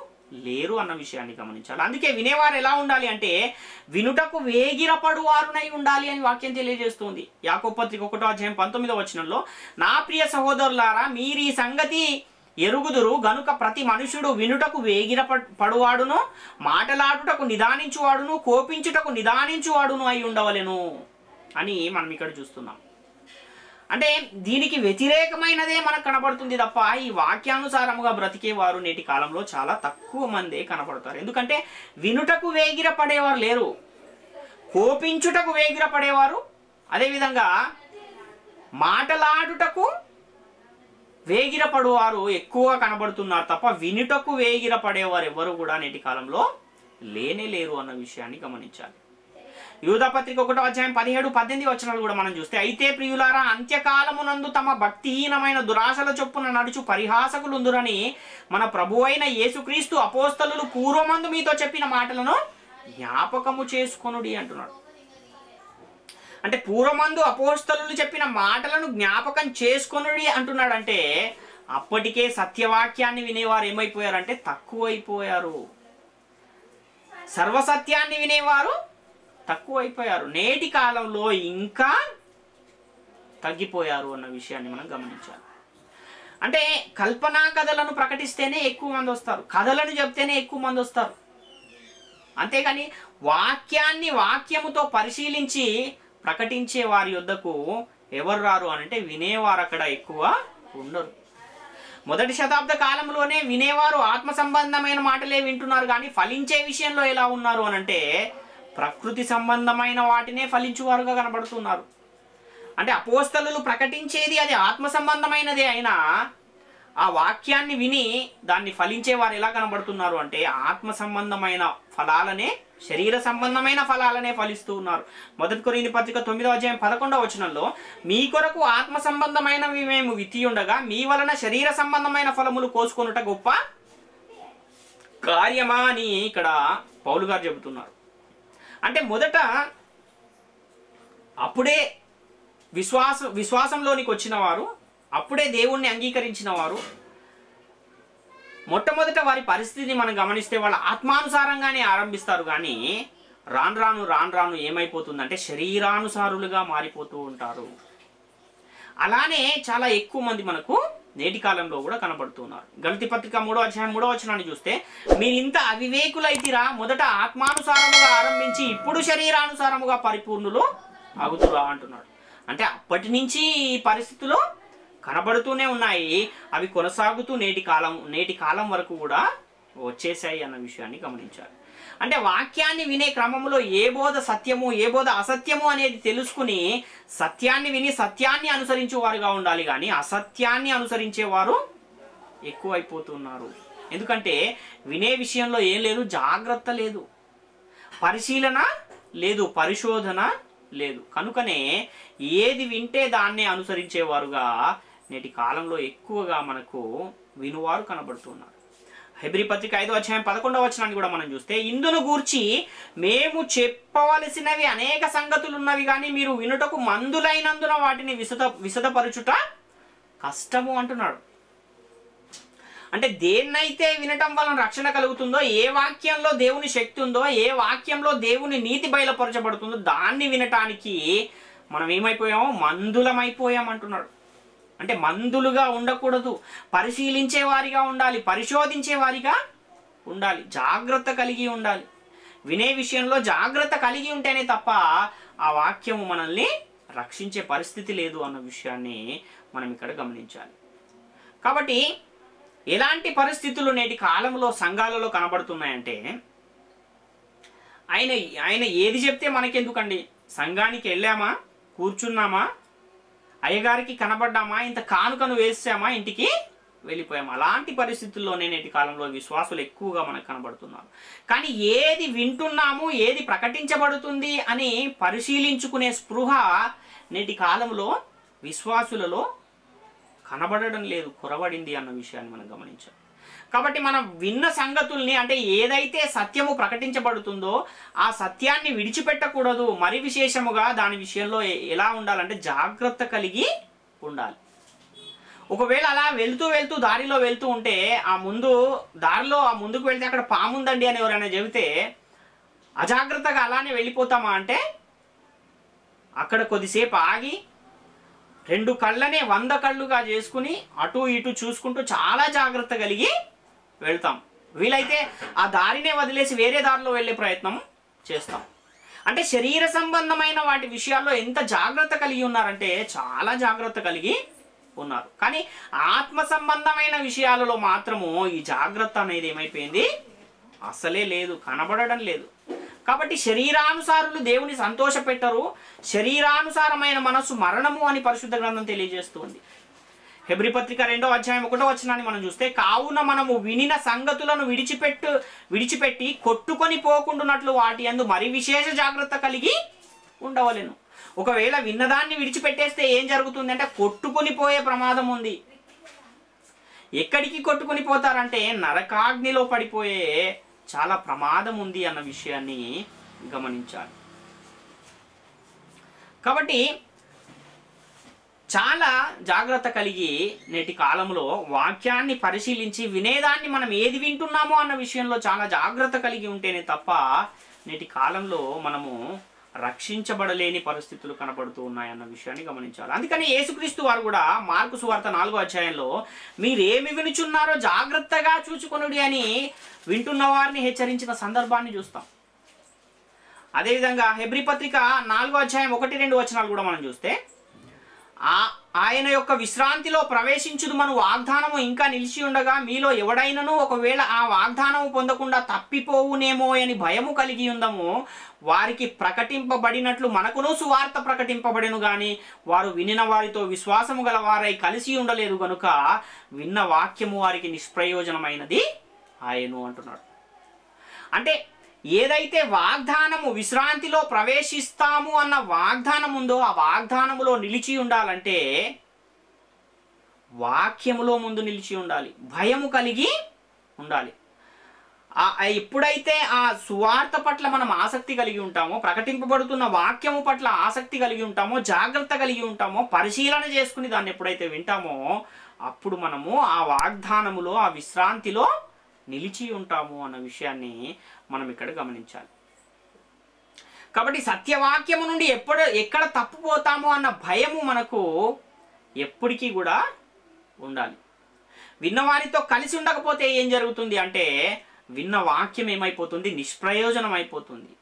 లేరు అన్న విషయాన్ని గమనించాలి. అందుకే వినేవారు ఎలా ఉండాలి అంటే వినుటకు వేగిరపడు వారునై ఉండాలి అని వాక్యం తెలియజేస్తుంది. యాకోబు పత్రిక 1వ అధ్యాయం 19వ వచనంలో, నా ప్రియ సహోదరులారా మీరు ఈ సంగతి ఎరుగుదురు గనుక ప్రతి మనుషుడు వినుటకు వేగిరపడువాడును, మాటలాడుటకు నిదానించువాడును, కోపించుటకు నిదానించువాడును అయి ఉండవలెను అని మనం ఇక్కడ చూస్తున్నాం. అంటే దీనికి వ్యతిరేకమైనదే మనకు కనబడుతుంది తప్ప ఈ వాక్యానుసారముగా బ్రతికేవారు నేటి కాలంలో చాలా తక్కువ మందే కనబడతారు. ఎందుకంటే వినుటకు వేగిర పడేవారు లేరు, కోపించుటకు వేగిర పడేవారు, అదేవిధంగా మాటలాడుటకు వేగిర పడువారు ఎక్కువగా కనబడుతున్నారు తప్ప వినుటకు వేగిర పడేవారు ఎవరు కూడా నేటి కాలంలో లేనే లేరు అన్న విషయాన్ని గమనించాలి. యూదా పత్రిక 1వ అధ్యాయం 17-18 వచనాలు కూడా మనం చూస్తే, అయితే ప్రియులారా అంత్యకాలమునందు తమ భక్తిహీనమైన దురాశల చొప్పున నడుచు పరిహాసకులుందురని మన ప్రభువైన యేసుక్రీస్తు అపోస్తలులు పూర్వమందు మీతో చెప్పిన మాటలను జ్ఞాపకము చేసుకొనుడి అంటున్నాడు. అంటే పూర్వమందు అపోస్తలులు చెప్పిన మాటలను జ్ఞాపకం చేసుకొనుడి అంటున్నాడు. అంటే అప్పటికే సత్యవాక్యాన్ని వినేవారు ఏమైపోయారంటే తక్కువైపోయారు, సర్వసత్యాన్ని వినేవారు తక్కువైపోయారు. నేటి కాలంలో ఇంకా తగ్గిపోయారు అన్న విషయాన్ని మనం గమనించాలి. అంటే కల్పనా కథలను ప్రకటిస్తేనే ఎక్కువ మంది వస్తారు, కథలను చెప్తేనే ఎక్కువ మంది వస్తారు. అంతేగాని వాక్యముతో పరిశీలించి ప్రకటించే వారి యొద్దకు ఎవరు రారు అని అంటే వినేవారు అక్కడ ఎక్కువ ఉండరు. మొదటి శతాబ్ద కాలంలోనే వినేవారు ఆత్మ సంబంధమైన మాటలే వింటున్నారు, కానీ ఫలించే విషయంలో ఎలా ఉన్నారు అని అంటే ప్రకృతి సంబంధమైన వాటినే ఫలించువారుగా కనబడుతున్నారు. అంటే అపోస్తలులు ప్రకటించేది అది ఆత్మ సంబంధమైనదే అయినా ఆ వాక్యాన్ని విని దాన్ని ఫలించేవారు ఎలా కనబడుతున్నారు అంటే ఆత్మ సంబంధమైన ఫలాలనే, శరీర సంబంధమైన ఫలాలనే ఫలిస్తూ ఉన్నారు. 1 కొరింథీ పత్రిక 9వ అధ్యాయం 11వ వచనంలో, మీ కొరకు ఆత్మ సంబంధమైనవి మేము విత్తి ఉండగా మీ వలన శరీర సంబంధమైన ఫలములు కోసుకొనుట గొప్ప కార్యమా అని ఇక్కడ పౌలు గారు చెబుతున్నారు. అంటే మొదట అప్పుడే విశ్వాసంలోనికి వచ్చిన వారు అప్పుడే దేవుణ్ణి అంగీకరించిన వారు మొట్టమొదట వారి పరిస్థితిని మనం గమనిస్తే వాళ్ళ ఆత్మానుసారంగానే ఆరంభిస్తారు, కానీ రాను రాను ఏమైపోతుందంటే శరీరానుసారులుగా మారిపోతూ ఉంటారు. అలానే చాలా ఎక్కువ మంది మనకు నేటి కాలంలో కూడా కనబడుతున్నారు. గలతీ పత్రిక 3వ అధ్యాయం 3వ వచనాన్ని చూస్తే, మీరు ఇంత అవివేకులైతిరా, మొదట ఆత్మానుసారముగా ఆరంభించి ఇప్పుడు శరీరానుసారముగా పరిపూర్ణులు అగుతురా అంటున్నాడు. అంటే అప్పటి నుంచి ఈ పరిస్థితులు కనబడుతూనే ఉన్నాయి, అవి కొనసాగుతూ నేటి కాలం వరకు కూడా వచ్చేసాయి అన్న విషయాన్ని గమనించాలి. అంటే వాక్యాన్ని వినే క్రమంలో ఏ బోధ సత్యము ఏ బోధ అసత్యము అనేది తెలుసుకుని సత్యాన్ని విని సత్యాన్ని అనుసరించేవారుగా ఉండాలి, కానీ అసత్యాన్ని అనుసరించేవారు ఎక్కువైపోతున్నారు. ఎందుకంటే వినే విషయంలో ఏం లేదు, జాగ్రత్త లేదు, పరిశీలన లేదు, పరిశోధన లేదు. కనుకనే ఏది వింటే దాన్నే అనుసరించేవారుగా నేటి కాలంలో ఎక్కువగా మనకు వినువారు కనబడుతున్నారు. హెబ్రీ పత్రిక 5వ అధ్యాయం 11వ వచనాన్ని కూడా మనం చూస్తే, ఇందును గూర్చి మేము చెప్పవలసినవి అనేక సంగతులు ఉన్నవి, కానీ మీరు వినుటకు మందులైనందున వాటిని విశదపరచుట కష్టము అంటున్నాడు. అంటే దేన్నైతే వినటం వలన రక్షణ కలుగుతుందో, ఏ వాక్యంలో దేవుని శక్తి ఉందో, ఏ వాక్యంలో దేవుని నీతి బయలుపరచబడుతుందో దాన్ని వినటానికి మనం ఏమైపోయామో మందులమైపోయాం అంటున్నాడు. అంటే మందులుగా ఉండకూడదు, పరిశీలించే వారిగా ఉండాలి, పరిశోధించే వారిగా ఉండాలి, జాగ్రత్త కలిగి ఉండాలి. వినే విషయంలో జాగ్రత్త కలిగి ఉంటేనే తప్ప ఆ వాక్యము మనల్ని రక్షించే పరిస్థితి లేదు అన్న విషయాన్ని మనం ఇక్కడ గమనించాలి. కాబట్టి ఎలాంటి పరిస్థితులు నేటి కాలంలో సంఘాలలో కనబడుతున్నాయంటే, ఆయన ఏది చెప్తే మనకెందుకండి, సంఘానికి వెళ్ళామా, కూర్చున్నామా, అయ్యగారికి కనబడ్డామా, ఇంత కానుకను వేసామా, ఇంటికి వెళ్ళిపోయాము. అలాంటి పరిస్థితుల్లోనే నేటి కాలంలో విశ్వాసులు ఎక్కువగా మనకు కనబడుతున్నారు. కానీ ఏది వింటున్నాము, ఏది ప్రకటించబడుతుంది అని పరిశీలించుకునే స్పృహ నేటి కాలంలో విశ్వాసులలో కనబడడం లేదు, కొరబడింది అన్న విషయాన్ని మనం గమనించాలి. కాబట్టి మనం విన్న సంగతుల్ని, అంటే ఏదైతే సత్యము ప్రకటించబడుతుందో ఆ సత్యాన్ని విడిచిపెట్టకూడదు. మరి విశేషముగా దాని విషయంలో ఎలా ఉండాలంటే జాగ్రత్త కలిగి ఉండాలి. ఒకవేళ అలా వెళ్తూ దారిలో వెళ్తూ ఉంటే దారిలో ముందుకు వెళ్తే అక్కడ పాము ఉందండి అని ఎవరైనా చెబితే అజాగ్రత్తగా అలానే వెళ్ళిపోతామా అంటే, అక్కడ కొద్దిసేపు ఆగి 2 కళ్ళనే 100 కళ్ళుగా చేసుకుని అటు ఇటు చూసుకుంటూ చాలా జాగ్రత్త కలిగి వెళ్తాం. వీలైతే ఆ దారినే వదిలేసి వేరే దారిలో వెళ్ళే ప్రయత్నం చేస్తాం. అంటే శరీర సంబంధమైన వాటి విషయాల్లో ఎంత జాగ్రత్త కలిగి ఉన్నారంటే చాలా జాగ్రత్త కలిగి ఉన్నారు. కానీ ఆత్మ సంబంధమైన విషయాలలో మాత్రము ఈ జాగ్రత్త అనేది ఏమైపోయింది, అసలే లేదు, కనబడడం లేదు. కాబట్టి శరీరానుసారులు దేవుని సంతోష పెట్టరు, శరీరానుసారమైన మనస్సు మరణము అని పరిశుద్ధ గ్రంథం తెలియజేస్తుంది. హెబ్రీ పత్రిక 2వ అధ్యాయం 1వ వచనాన్ని మనం చూస్తే, కావున మనము వినిన సంగతులను విడిచిపెట్టి కొట్టుకొని పోకుండానట్లు వాటి యందు మరి విశేష జాగ్రత్త కలిగి ఉండవలెను. ఒకవేళ విన్నదాన్ని విడిచిపెట్టేస్తే ఏం జరుగుతుందంటే కొట్టుకొని పోయే ప్రమాదం ఉంది. ఎక్కడికి కొట్టుకొని పోతారంటే నరకాగ్నిలో పడిపోయే చాలా ప్రమాదం ఉంది అన్న విషయాన్ని గమనించాలి. కాబట్టి చాలా జాగ్రత్త కలిగి నేటి కాలంలో వాక్యాన్ని పరిశీలించి వినేదాన్ని మనం ఏది వింటున్నామో అన్న విషయంలో చాలా జాగ్రత్త కలిగి ఉంటేనే తప్ప నేటి కాలంలో మనము రక్షించబడలేని పరిస్థితులు కనబడుతూ ఉన్నాయన్న విషయాన్ని గమనించాలి. అందుకని యేసుక్రీస్తు వారు కూడా మార్కు సువార్త 4వ అధ్యాయంలో మీరేమి వినుచున్నారో జాగ్రత్తగా చూచుకొనుడి అని వింటున్న వారిని హెచ్చరించిన సందర్భాన్ని చూస్తాం. అదేవిధంగా హెబ్రీ పత్రిక 4వ అధ్యాయం 1-2 వచనాలు కూడా మనం చూస్తే, ఆయన యొక్క విశ్రాంతిలో ప్రవేశించుదు మన వాగ్దానము ఇంకా నిలిచి ఉండగా మీలో ఎవడైనను ఒకవేళ ఆ వాగ్దానము పొందకుండా తప్పిపోవునేమో అని భయము కలిగి ఉందము, వారికి ప్రకటింపబడినట్లు మనకును సువార్త ప్రకటింపబడెను గాని వారు వినిన వారితో విశ్వాసము గల వారై కలిసి ఉండలేదు గనుక విన్న వాక్యము వారికి నిష్ప్రయోజనమైనది ఆయను అంటున్నాడు. అంటే ఏదైతే వాగ్దానము విశ్రాంతిలో ప్రవేశిస్తాము అన్న వాగ్దానం ఉందో ఆ వాగ్దానములో నిలిచి ఉండాలంటే వాక్యములో ముందు నిలిచి ఉండాలి, భయము కలిగి ఉండాలి. ఎప్పుడైతే ఆ సువార్త పట్ల మనం ఆసక్తి కలిగి ఉంటామో, ప్రకటింపబడుతున్న వాక్యము పట్ల ఆసక్తి కలిగి ఉంటామో, జాగ్రత్త కలిగి ఉంటామో, పరిశీలన చేసుకుని దాన్ని ఎప్పుడైతే వింటామో అప్పుడు మనము ఆ వాగ్దానములో, ఆ విశ్రాంతిలో నిలిచి ఉంటాము అన్న విషయాన్ని మనం ఇక్కడ గమనించాలి. కాబట్టి సత్యవాక్యము నుండి ఎక్కడ తప్పుపోతామో అన్న భయము మనకు ఎప్పటికీ కూడా ఉండాలి. విన్నవారితో కలిసి ఉండకపోతే ఏం జరుగుతుంది అంటే విన్న వాక్యం ఏమైపోతుంది? నిష్ప్రయోజనం అయిపోతుంది.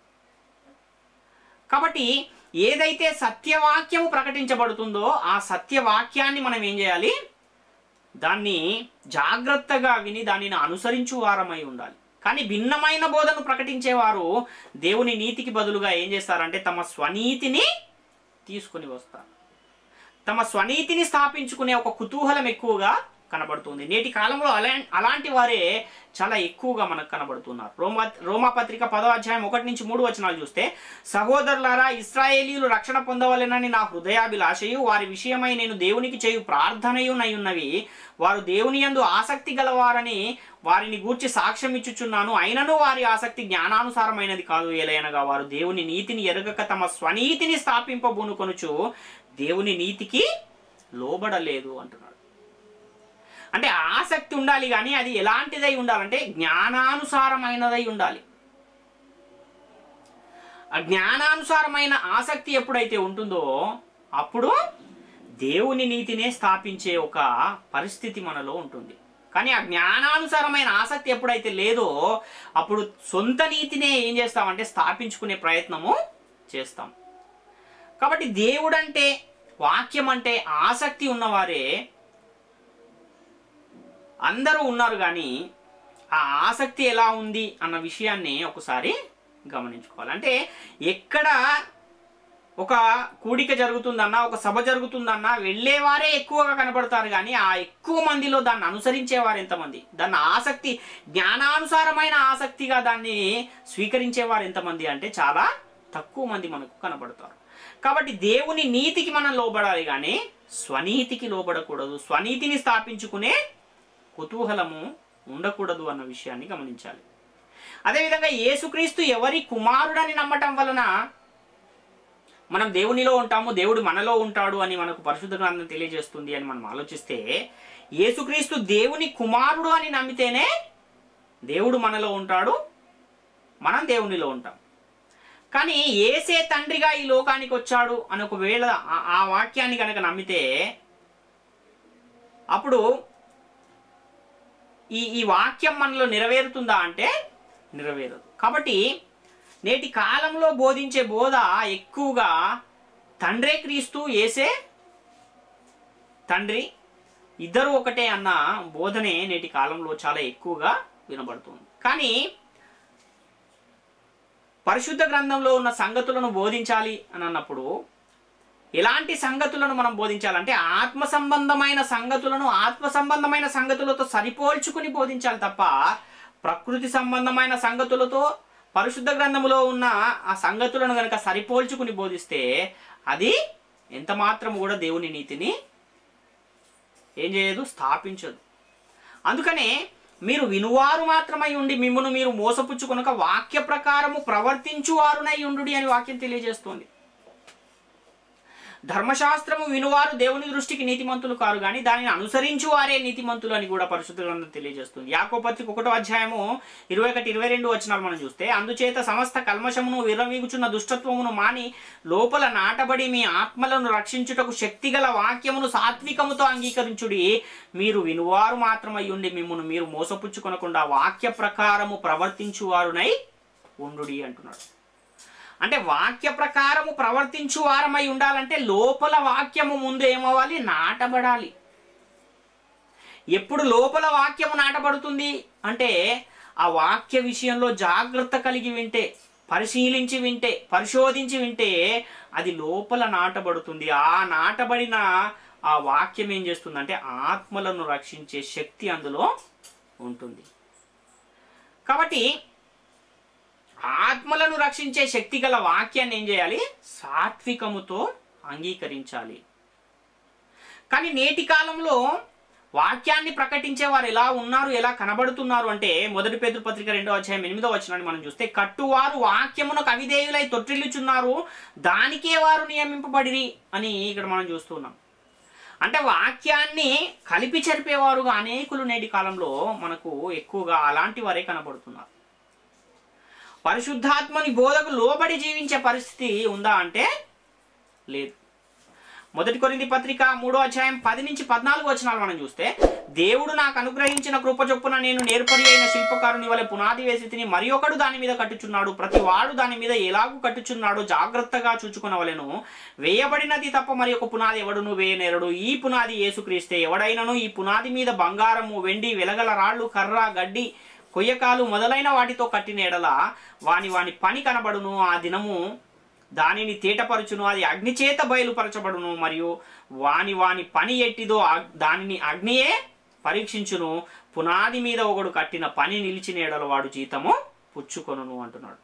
కాబట్టి ఏదైతే సత్యవాక్యము ప్రకటించబడుతుందో ఆ సత్యవాక్యాన్ని మనం ఏం చేయాలి? దాన్ని జాగ్రత్తగా విని దానిని అనుసరించు వారమై ఉండాలి. కానీ భిన్నమైన బోధను ప్రకటించేవారు దేవుని నీతికి బదులుగా ఏం చేస్తారంటే తమ స్వనీతిని తీసుకుని వస్తారు. తమ స్వనీతిని స్థాపించుకునే ఒక కుతూహలం ఎక్కువగా కనబడుతుంది. నేటి కాలంలో అలాంటి వారే చాలా ఎక్కువగా మనకు కనబడుతున్నారు. రోమాపత్రిక 10వ అధ్యాయం 1-3 వచనాలు చూస్తే, సహోదరులారా, ఇశ్రాయేలీయులు రక్షణ పొందవలెనని నా హృదయాభిలాషయు వారి విషయమై నేను దేవునికి చేయు ప్రార్థనయునయున్నవి. వారు దేవుని యందు ఆసక్తి గలవారని వారిని గూర్చి సాక్ష్యం ఇచ్చుచున్నాను. అయినను వారి ఆసక్తి జ్ఞానానుసారమైనది కాదు. ఏలయనగా వారు దేవుని నీతిని ఎరుగక తమ స్వనీతిని స్థాపింపబూనుకొనుచు దేవుని నీతికి లోబడలేదు అంటున్నాడు. అంటే ఆసక్తి ఉండాలి, కానీ అది ఎలాంటిదై ఉండాలంటే జ్ఞానానుసారమైనదై ఉండాలి. ఆ జ్ఞానానుసారమైన ఆసక్తి ఎప్పుడైతే ఉంటుందో అప్పుడు దేవుని నీతినే స్థాపించే ఒక పరిస్థితి మనలో ఉంటుంది. కానీ ఆ జ్ఞానానుసారమైన ఆసక్తి ఎప్పుడైతే లేదో అప్పుడు సొంత నీతినే ఏం చేస్తామంటే స్థాపించుకునే ప్రయత్నము చేస్తాం. కాబట్టి దేవుడంటే, వాక్యం అంటే ఆసక్తి ఉన్నవారే అందరూ ఉన్నారు. కానీ ఆ ఆసక్తి ఎలా ఉంది అన్న విషయాన్ని ఒకసారి గమనించుకోవాలి. అంటే ఎక్కడ ఒక కూడిక జరుగుతుందన్నా, ఒక సభ జరుగుతుందన్నా వెళ్ళేవారే ఎక్కువగా కనబడతారు. కానీ ఆ ఎక్కువ మందిలో దాన్ని అనుసరించేవారు ఎంతమంది? దాన్ని ఆసక్తి, జ్ఞానానుసారమైన ఆసక్తిగా దాన్ని స్వీకరించేవారు ఎంతమంది అంటే చాలా తక్కువ మంది మనకు కనబడతారు. కాబట్టి దేవుని నీతికి మనం లోబడాలి, కానీ స్వనీతికి లోబడకూడదు. స్వనీతిని స్థాపించుకునే కుతూహలము ఉండకూడదు అన్న విషయాన్ని గమనించాలి. అదేవిధంగా యేసుక్రీస్తు ఎవరి కుమారుడని నమ్మటం వలన మనం దేవునిలో ఉంటాము, దేవుడు మనలో ఉంటాడు అని మనకు పరిశుద్ధ గ్రంథం తెలియజేస్తుంది అని మనం ఆలోచిస్తే, యేసుక్రీస్తు దేవుని కుమారుడు అని నమ్మితేనే దేవుడు మనలో ఉంటాడు, మనం దేవునిలో ఉంటాం. కానీ యేసే తండ్రిగా ఈ లోకానికి వచ్చాడు అని ఒకవేళ ఆ వాక్యాన్ని కనుక నమ్మితే అప్పుడు ఈ వాక్యం మనలో నెరవేరుతుందా అంటే నెరవేరదు. కాబట్టి నేటి కాలంలో బోధించే బోధ ఎక్కువగా తండ్రే క్రీస్తు, యేసే తండ్రి, ఇద్దరు ఒకటే అన్న బోధనే నేటి కాలంలో చాలా ఎక్కువగా వినబడుతుంది. కానీ పరిశుద్ధ గ్రంథంలో ఉన్న సంగతులను బోధించాలి అని అన్నప్పుడు ఎలాంటి సంగతులను మనం బోధించాలంటే ఆత్మ సంబంధమైన సంగతులతో సరిపోల్చుకుని బోధించాలి తప్ప ప్రకృతి సంబంధమైన సంగతులతో పరిశుద్ధ గ్రంథములో ఉన్న ఆ సంగతులను కనుక సరిపోల్చుకుని బోధిస్తే అది ఎంత మాత్రం కూడా దేవుని నీతిని ఏం చేయదు? స్థాపించదు. అందుకనే మీరు వినువారు మాత్రమై ఉండి మిమ్మును మీరు మోసపుచ్చుకొనక వాక్య ప్రకారము ప్రవర్తించువారునై ఉండుడి అని వాక్యం తెలియజేస్తుంది. ధర్మశాస్త్రము వినువారు దేవుని దృష్టికి నీతిమంతులు కారు, కానీ దానిని అనుసరించు వారే నీతిమంతులు అని కూడా పరిశుద్ధ గ్రంథం తెలియజేస్తుంది. యాకోబు పత్రిక 1వ అధ్యాయము 21-22 వచనాలు మనం చూస్తే, అందుచేత సమస్త కల్మషమును విర్రవీగుచున్న దుష్టత్వమును మాని లోపల నాటబడి మీ ఆత్మలను రక్షించుటకు శక్తిగల వాక్యమును సాత్వికముతో అంగీకరించుడి. మీరు వినువారు మాత్రమై ఉండి మిమ్మును మీరు మోసపుచ్చుకొనకుండా వాక్య ప్రకారము ప్రవర్తించువారునై ఉండుడి అంటున్నాడు. అంటే వాక్య ప్రకారము ప్రవర్తించు వారమై ఉండాలంటే లోపల వాక్యము ముందు ఏమవ్వాలి? నాటబడాలి. ఎప్పుడు లోపల వాక్యము నాటబడుతుంది అంటే ఆ వాక్య విషయంలో జాగ్రత్త కలిగి వింటే, పరిశీలించి వింటే, పరిశోధించి వింటే అది లోపల నాటబడుతుంది. ఆ నాటబడిన ఆ వాక్యం ఏం చేస్తుందంటే ఆత్మలను రక్షించే శక్తి అందులో ఉంటుంది. కాబట్టి ఆత్మలను రక్షించే శక్తి గల వాక్యాన్ని ఏం చేయాలి? సాత్వికముతో అంగీకరించాలి. కానీ నేటి కాలంలో వాక్యాన్ని ప్రకటించే వారు ఎలా ఉన్నారు, ఎలా కనబడుతున్నారు అంటే 1 పేతురు పత్రిక 2వ అధ్యాయం 8వ వచనాన్ని మనం చూస్తే, కట్టువారు వాక్యమునకు అవిధేయులై తొట్టిల్లుచున్నారు, దానికే వారు నియమింపబడిరి అని ఇక్కడ మనం చూస్తున్నాం. అంటే వాక్యాన్ని కలిపి చెరిపేవారుగా అనేకులు నేటి కాలంలో మనకు ఎక్కువగా అలాంటి వారే కనబడుతున్నారు. పరిశుద్ధాత్మని బోధకు లోబడి జీవించే పరిస్థితి ఉందా అంటే లేదు. 1 కొరింథీ పత్రిక 3వ అధ్యాయం 10 నుంచి 14 వచనాలు మనం చూస్తే, దేవుడు నాకు అనుగ్రహించిన కృప చొప్పున నేను నేర్పరి అయిన శిల్పకారుని వలె పునాది వేసి తిని మరి ఒకడు దాని మీద కట్టుచున్నాడు, ప్రతి వాడు దాని మీద ఎలాగూ కట్టుచున్నాడో జాగ్రత్తగా చూచుకొనవలెను. వేయబడినది తప్ప మరి ఒక పునాది ఎవడును వేయనేరడు, ఈ పునాది యేసుక్రీస్తే. ఎవడైనను ఈ పునాది మీద బంగారము, వెండి, వెలగల రాళ్ళు, కర్ర, గడ్డి, కొయ్యకాలు మొదలైన వాటితో కట్టిన ఎడల వాని పని కనబడును, ఆ దినము దానిని తేటపరచును, అది అగ్ని చేత బయలుపరచబడును, మరియు వాని పని ఎట్టిదో దానిని అగ్నియే పరీక్షించును. పునాది మీద ఒకడు కట్టిన పని నిలిచిన ఎడల వాడు జీతము పుచ్చుకొనును అంటున్నాడు.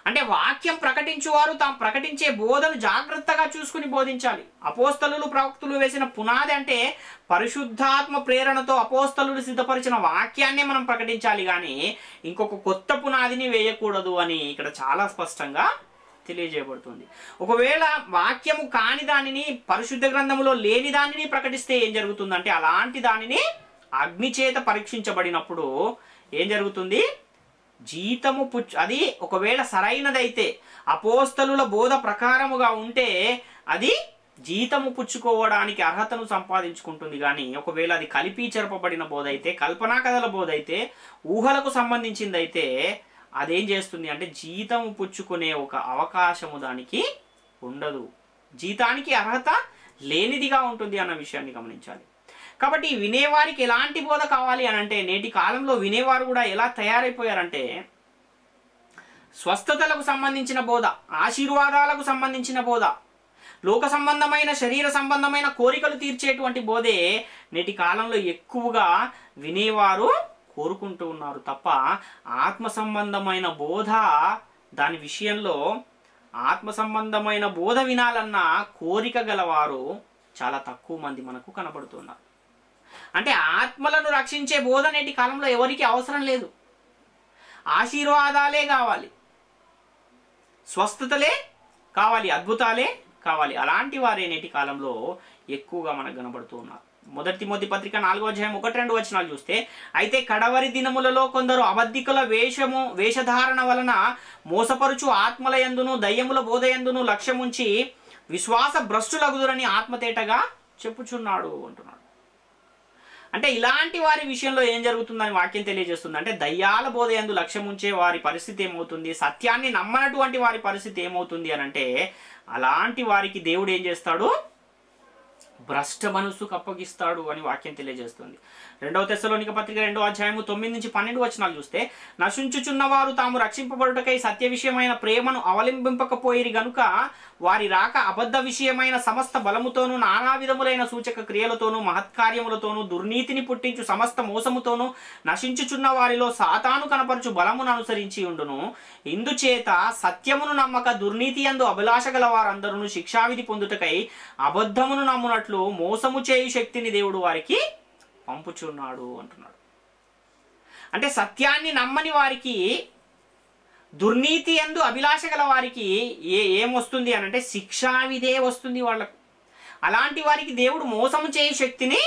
అంటే వాక్యం ప్రకటించువారు తాము ప్రకటించే బోధను జాగ్రత్తగా చూసుకుని బోధించాలి. అపోస్తలులు ప్రవక్తులు వేసిన పునాది అంటే పరిశుద్ధాత్మ ప్రేరణతో అపోస్తలులు సిద్ధపరిచిన వాక్యాన్నే మనం ప్రకటించాలి, కానీ ఇంకొక కొత్త పునాదిని వేయకూడదు అని ఇక్కడ చాలా స్పష్టంగా తెలియజేయబడుతుంది. ఒకవేళ వాక్యము కాని దానిని, పరిశుద్ధ గ్రంథములో లేని దానిని ప్రకటిస్తే ఏం జరుగుతుందంటే, అలాంటి దానిని అగ్ని చేత పరీక్షించబడినప్పుడు ఏం జరుగుతుంది? జీతము అది ఒకవేళ సరైనదైతే, అపోస్తలుల బోధ ప్రకారముగా ఉంటే అది జీతము పుచ్చుకోవడానికి అర్హతను సంపాదించుకుంటుంది. కానీ ఒకవేళ అది కలిపి చెరపబడిన బోధ అయితే, కల్పనా కథల బోధ అయితే, ఊహలకు సంబంధించిందైతే అదేం చేస్తుంది అంటే జీతము పుచ్చుకునే ఒక అవకాశము దానికి ఉండదు, జీతానికి అర్హత లేనిదిగా ఉంటుంది అన్న విషయాన్ని గమనించాలి. కాబట్టి వినేవారికి ఎలాంటి బోధ కావాలి అని అంటే, నేటి కాలంలో వినేవారు కూడా ఎలా తయారైపోయారంటే, స్వస్థతలకు సంబంధించిన బోధ, ఆశీర్వాదాలకు సంబంధించిన బోధ, లోక సంబంధమైన శరీర సంబంధమైన కోరికలు తీర్చేటువంటి బోధే నేటి కాలంలో ఎక్కువగా వినేవారు కోరుకుంటూ ఉన్నారు తప్ప, ఆత్మ సంబంధమైన బోధ, దాని విషయంలో ఆత్మ సంబంధమైన బోధ వినాలన్న కోరిక గలవారు చాలా తక్కువ మంది మనకు కనబడుతున్నారు. అంటే ఆత్మలను రక్షించే బోధ నేటి కాలంలో ఎవరికి అవసరం లేదు. ఆశీర్వాదాలే కావాలి, స్వస్థతలే కావాలి, అద్భుతాలే కావాలి. అలాంటి వారే నేటి కాలంలో ఎక్కువగా మనకు కనబడుతూ ఉన్నారు. 1 తిమోతి పత్రిక 4వ అధ్యాయం 1-2 వచనాలు చూస్తే, అయితే కడవరి దినములలో కొందరు అబద్ధికుల వేషధారణ వలన మోసపరుచు ఆత్మల యందును దయ్యముల బోధ యందును లక్ష్యముంచి విశ్వాస భ్రష్టులగుదురని ఆత్మతేటగా చెప్పుచున్నాడు అంటున్నాడు. అంటే ఇలాంటి వారి విషయంలో ఏం జరుగుతుందని వాక్యం తెలియజేస్తుంది అంటే, దయ్యాల బోధ యందు లక్ష్యం ఉంచే వారి పరిస్థితి ఏమవుతుంది, సత్యాన్ని నమ్మనటువంటి వారి పరిస్థితి ఏమవుతుంది అని అంటే, అలాంటి వారికి దేవుడు ఏం చేస్తాడు? భ్రష్ట మనస్సుకు అప్పగిస్తాడు అని వాక్యం తెలియజేస్తుంది. 2వ తెస్సలోనిక పత్రిక 2వ అధ్యాయము 9-12 వచనాలు చూస్తే, నశించుచున్నవారు తాము రక్షింపబడుటకై సత్య విషయమైన ప్రేమను అవలంబింపకపోయిరి గనుక వారి రాక అబద్ధ విషయమైన సమస్త బలముతోనూ నానా విధములైన సూచక క్రియలతోనూ మహత్కార్యములతోనూ దుర్నీతిని పుట్టించు సమస్త మోసముతోనూ నశించుచున్న వారిలో సాతాను కనపరచు బలమును అనుసరించి ఉండును. ఇందుచేత సత్యమును నమ్మక దుర్నీతి యందు అభిలాష గల వారందరూ శిక్షావిధి పొందుటకై అబద్ధమును నమ్మునట్లు మోసము చేయు శక్తిని దేవుడు వారికి పంపుచున్నాడు అంటున్నాడు. అంటే సత్యాన్ని నమ్మని వారికి, దుర్నీతి యందు అభిలాష గల వారికి ఏమొస్తుంది అని అంటే శిక్షావిధే వస్తుంది వాళ్ళకు. అలాంటి వారికి దేవుడు మోసము చేయు శక్తిని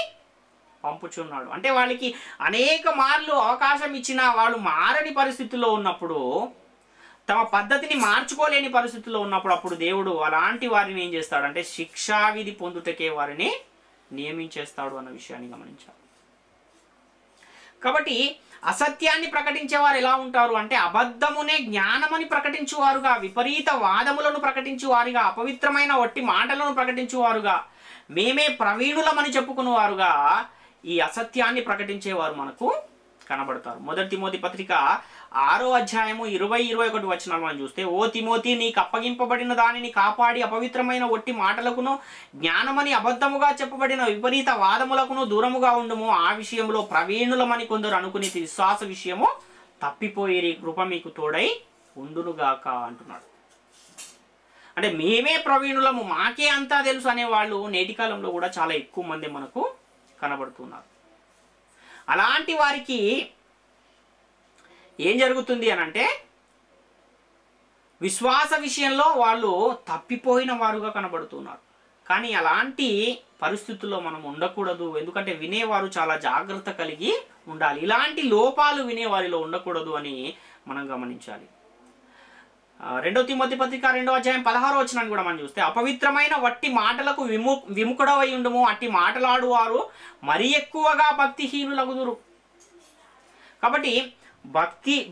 పంపుచున్నాడు. అంటే వాళ్ళకి అనేక మార్లు అవకాశం ఇచ్చినా వాళ్ళు మారని పరిస్థితుల్లో ఉన్నప్పుడు, తమ పద్ధతిని మార్చుకోలేని పరిస్థితుల్లో ఉన్నప్పుడు, అప్పుడు దేవుడు అలాంటి వారిని ఏం చేస్తాడంటే శిక్షావిధి పొందుటకే వారిని నియమించేస్తాడు అన్న విషయాన్ని గమనించాలి. కాబట్టి అసత్యాన్ని ప్రకటించేవారు ఎలా ఉంటారు అంటే, అబద్ధమునే జ్ఞానమని ప్రకటించువారుగా, విపరీత వాదములను ప్రకటించువారుగా, అపవిత్రమైన వట్టి మాటలను ప్రకటించువారుగా, మేమే ప్రవీణులమని చెప్పుకునేవారుగా ఈ అసత్యాన్ని ప్రకటించేవారు మనకు కనబడతారు. 1 తిమోతి పత్రిక 6వ అధ్యాయము 20-21 వచనాలు మనం చూస్తే, ఓ తిమోతి, నీకు అప్పగింపబడిన దానిని కాపాడి అపవిత్రమైన ఒట్టి మాటలకును జ్ఞానమని అబద్ధముగా చెప్పబడిన విపరీత వాదములకును దూరముగా ఉండుము. ఆ విషయంలో ప్రవీణులమని కొందరు అనుకుని విశ్వాస విషయము తప్పిపోయిరి. కృప మీకు తోడై ఉండునుగాక అంటున్నాడు. అంటే మేమే ప్రవీణులము, మాకే అంతా తెలుసు అనేవాళ్ళు నేటి కాలంలో కూడా చాలా ఎక్కువ మంది మనకు కనబడుతున్నారు. అలాంటి వారికి ఏం జరుగుతుంది అని అంటే విశ్వాస విషయంలో వాళ్ళు తప్పిపోయిన వారుగా కనబడుతున్నారు. కానీ అలాంటి పరిస్థితుల్లో మనం ఉండకూడదు. ఎందుకంటే వినేవారు చాలా జాగ్రత్త కలిగి ఉండాలి. ఇలాంటి లోపాలు వినేవారిలో ఉండకూడదు అని మనం గమనించాలి. 2 తిమోతి పత్రిక 2వ అధ్యాయం 16వ వచనాన్ని కూడా మనం చూస్తే, అపవిత్రమైన వట్టి మాటలకు విముఖుడవై ఉండుము, అట్టి మాటలాడువారు మరి ఎక్కువగా భక్తిహీనులగుదురు. కాబట్టి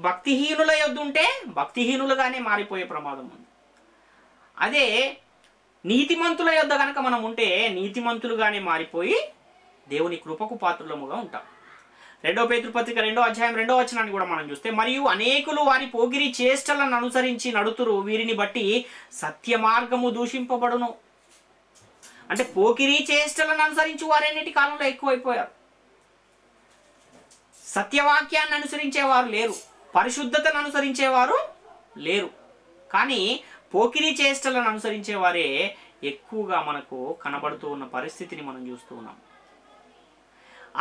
భక్తిహీనుల యొద్ద ఉంటే భక్తిహీనులుగానే మారిపోయే ప్రమాదం ఉంది. అదే నీతిమంతుల యొద్ద కనుక మనం ఉంటే నీతిమంతులుగానే మారిపోయి దేవుని కృపకు పాత్రులముగా ఉంటాం. 2 పేతురు పత్రిక 2వ అధ్యాయం 2వ వచనాన్ని కూడా మనం చూస్తే, మరియు అనేకులు వారి పోకిరి చేష్టలను అనుసరించి నడుతురు, వీరిని బట్టి సత్య మార్గము దూషింపబడును. అంటే పోకిరి చేష్టలను అనుసరించి వారన్నిటి కాలంలో ఎక్కువైపోయారు. సత్యవాక్యాన్ని అనుసరించేవారు లేరు, పరిశుద్ధతను అనుసరించేవారు లేరు. కానీ పోకిరి చేష్టలను అనుసరించేవారే ఎక్కువగా మనకు కనబడుతూ ఉన్న పరిస్థితిని మనం చూస్తూ ఉన్నాం.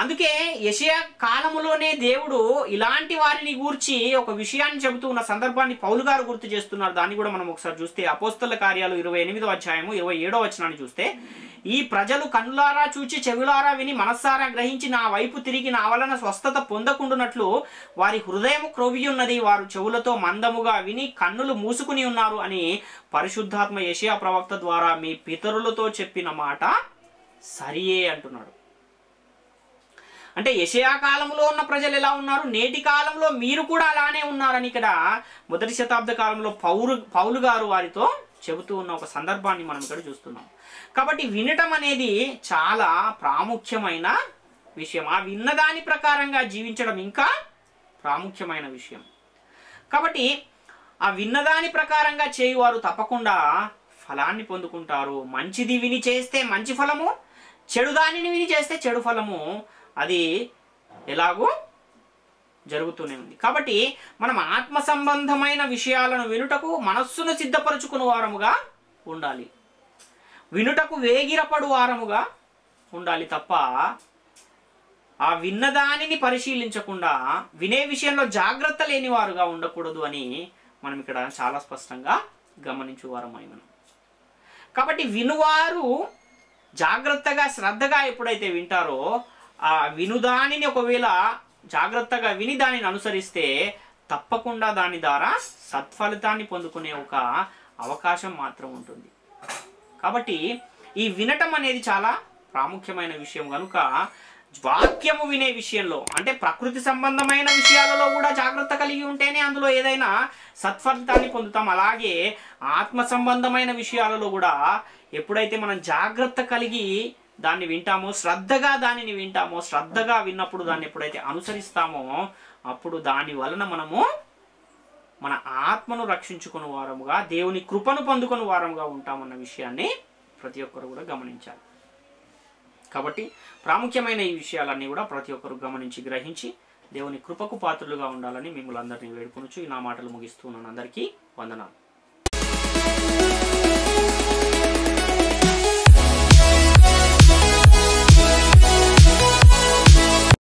అందుకే యెషయా కాలములోనే దేవుడు ఇలాంటి వారిని గూర్చి ఒక విషయాన్ని చెబుతూ ఉన్న సందర్భాన్ని పౌలు గారు గుర్తు చేస్తున్నారు. దాన్ని కూడా మనం ఒకసారి చూస్తే అపోస్తలుల కార్యాలు 28వ అధ్యాయము 27వ వచనాన్ని చూస్తే, ఈ ప్రజలు కన్నులారా చూచి చెవులారా విని మనస్సారా గ్రహించి నా వైపు తిరిగి నా వలన స్వస్థత పొందకుండునట్లు వారి హృదయము క్రొవ్వియున్నది, వారు చెవులతో మందముగా విని కన్నులు మూసుకుని ఉన్నారు అని పరిశుద్ధాత్మ యెషయా ప్రవక్త ద్వారా మీ పితరులతో చెప్పిన మాట సరియే అంటున్నాడు. అంటే యెషయా కాలంలో ఉన్న ప్రజలు ఎలా ఉన్నారు, నేటి కాలంలో మీరు కూడా అలానే ఉన్నారని ఇక్కడ 1వ శతాబ్ద కాలంలో పౌలు గారు వారితో చెబుతూ ఉన్న ఒక సందర్భాన్ని మనం ఇక్కడ చూస్తున్నాం. కాబట్టి వినటం అనేది చాలా ప్రాముఖ్యమైన విషయం. ఆ విన్నదాని ప్రకారంగా జీవించడం ఇంకా ప్రాముఖ్యమైన విషయం. కాబట్టి ఆ విన్నదాని ప్రకారంగా చేయువారు తప్పకుండా ఫలాన్ని పొందుకుంటారు. మంచిది విని చేస్తే మంచి ఫలము, చెడు దానిని విని చేస్తే చెడు ఫలము, అది ఎలాగూ జరుగుతూనే ఉంది. కాబట్టి మనం ఆత్మ సంబంధమైన విషయాలను వినుటకు మనస్సును సిద్ధపరచుకుని వారముగా ఉండాలి, వినుటకు వేగిరపడు వారముగా ఉండాలి తప్ప ఆ విన్నదానిని పరిశీలించకుండా వినే విషయంలో జాగ్రత్త లేని వారుగా ఉండకూడదు అని మనం ఇక్కడ చాలా స్పష్టంగా గమనించువారమై ఉన్నాం. కాబట్టి వినువారు జాగ్రత్తగా శ్రద్ధగా ఎప్పుడైతే వింటారో ఆ వినుదానిని ఒకవేళ జాగ్రత్తగా విని దానిని అనుసరిస్తే తప్పకుండా దాని ద్వారా సత్ఫలితాన్ని పొందుకునే ఒక అవకాశం మాత్రం ఉంటుంది. కాబట్టి ఈ వినటం అనేది చాలా ప్రాముఖ్యమైన విషయం కనుక వాక్యము వినే విషయంలో అంటే ప్రకృతి సంబంధమైన విషయాలలో కూడా జాగ్రత్త కలిగి ఉంటేనే అందులో ఏదైనా సత్ఫలితాన్ని పొందుతాం. అలాగే ఆత్మ సంబంధమైన విషయాలలో కూడా ఎప్పుడైతే మనం జాగ్రత్త కలిగి దాన్ని వింటామో, శ్రద్ధగా దానిని వింటామో, శ్రద్ధగా విన్నప్పుడు దాన్ని ఎప్పుడైతే అనుసరిస్తామో అప్పుడు దాని వలన మనము మన ఆత్మను రక్షించుకుని వారముగా దేవుని కృపను పొందుకుని వారముగా ఉంటామన్న విషయాన్ని ప్రతి ఒక్కరు కూడా గమనించాలి. కాబట్టి ప్రాముఖ్యమైన ఈ విషయాలన్నీ కూడా ప్రతి ఒక్కరు గమనించి గ్రహించి దేవుని కృపకు పాత్రులుగా ఉండాలని మిమ్మల్ని అందరినీ వేడుకొనుచు నా మాటలు ముగిస్తున్నాను. అందరికీ వందనాలు.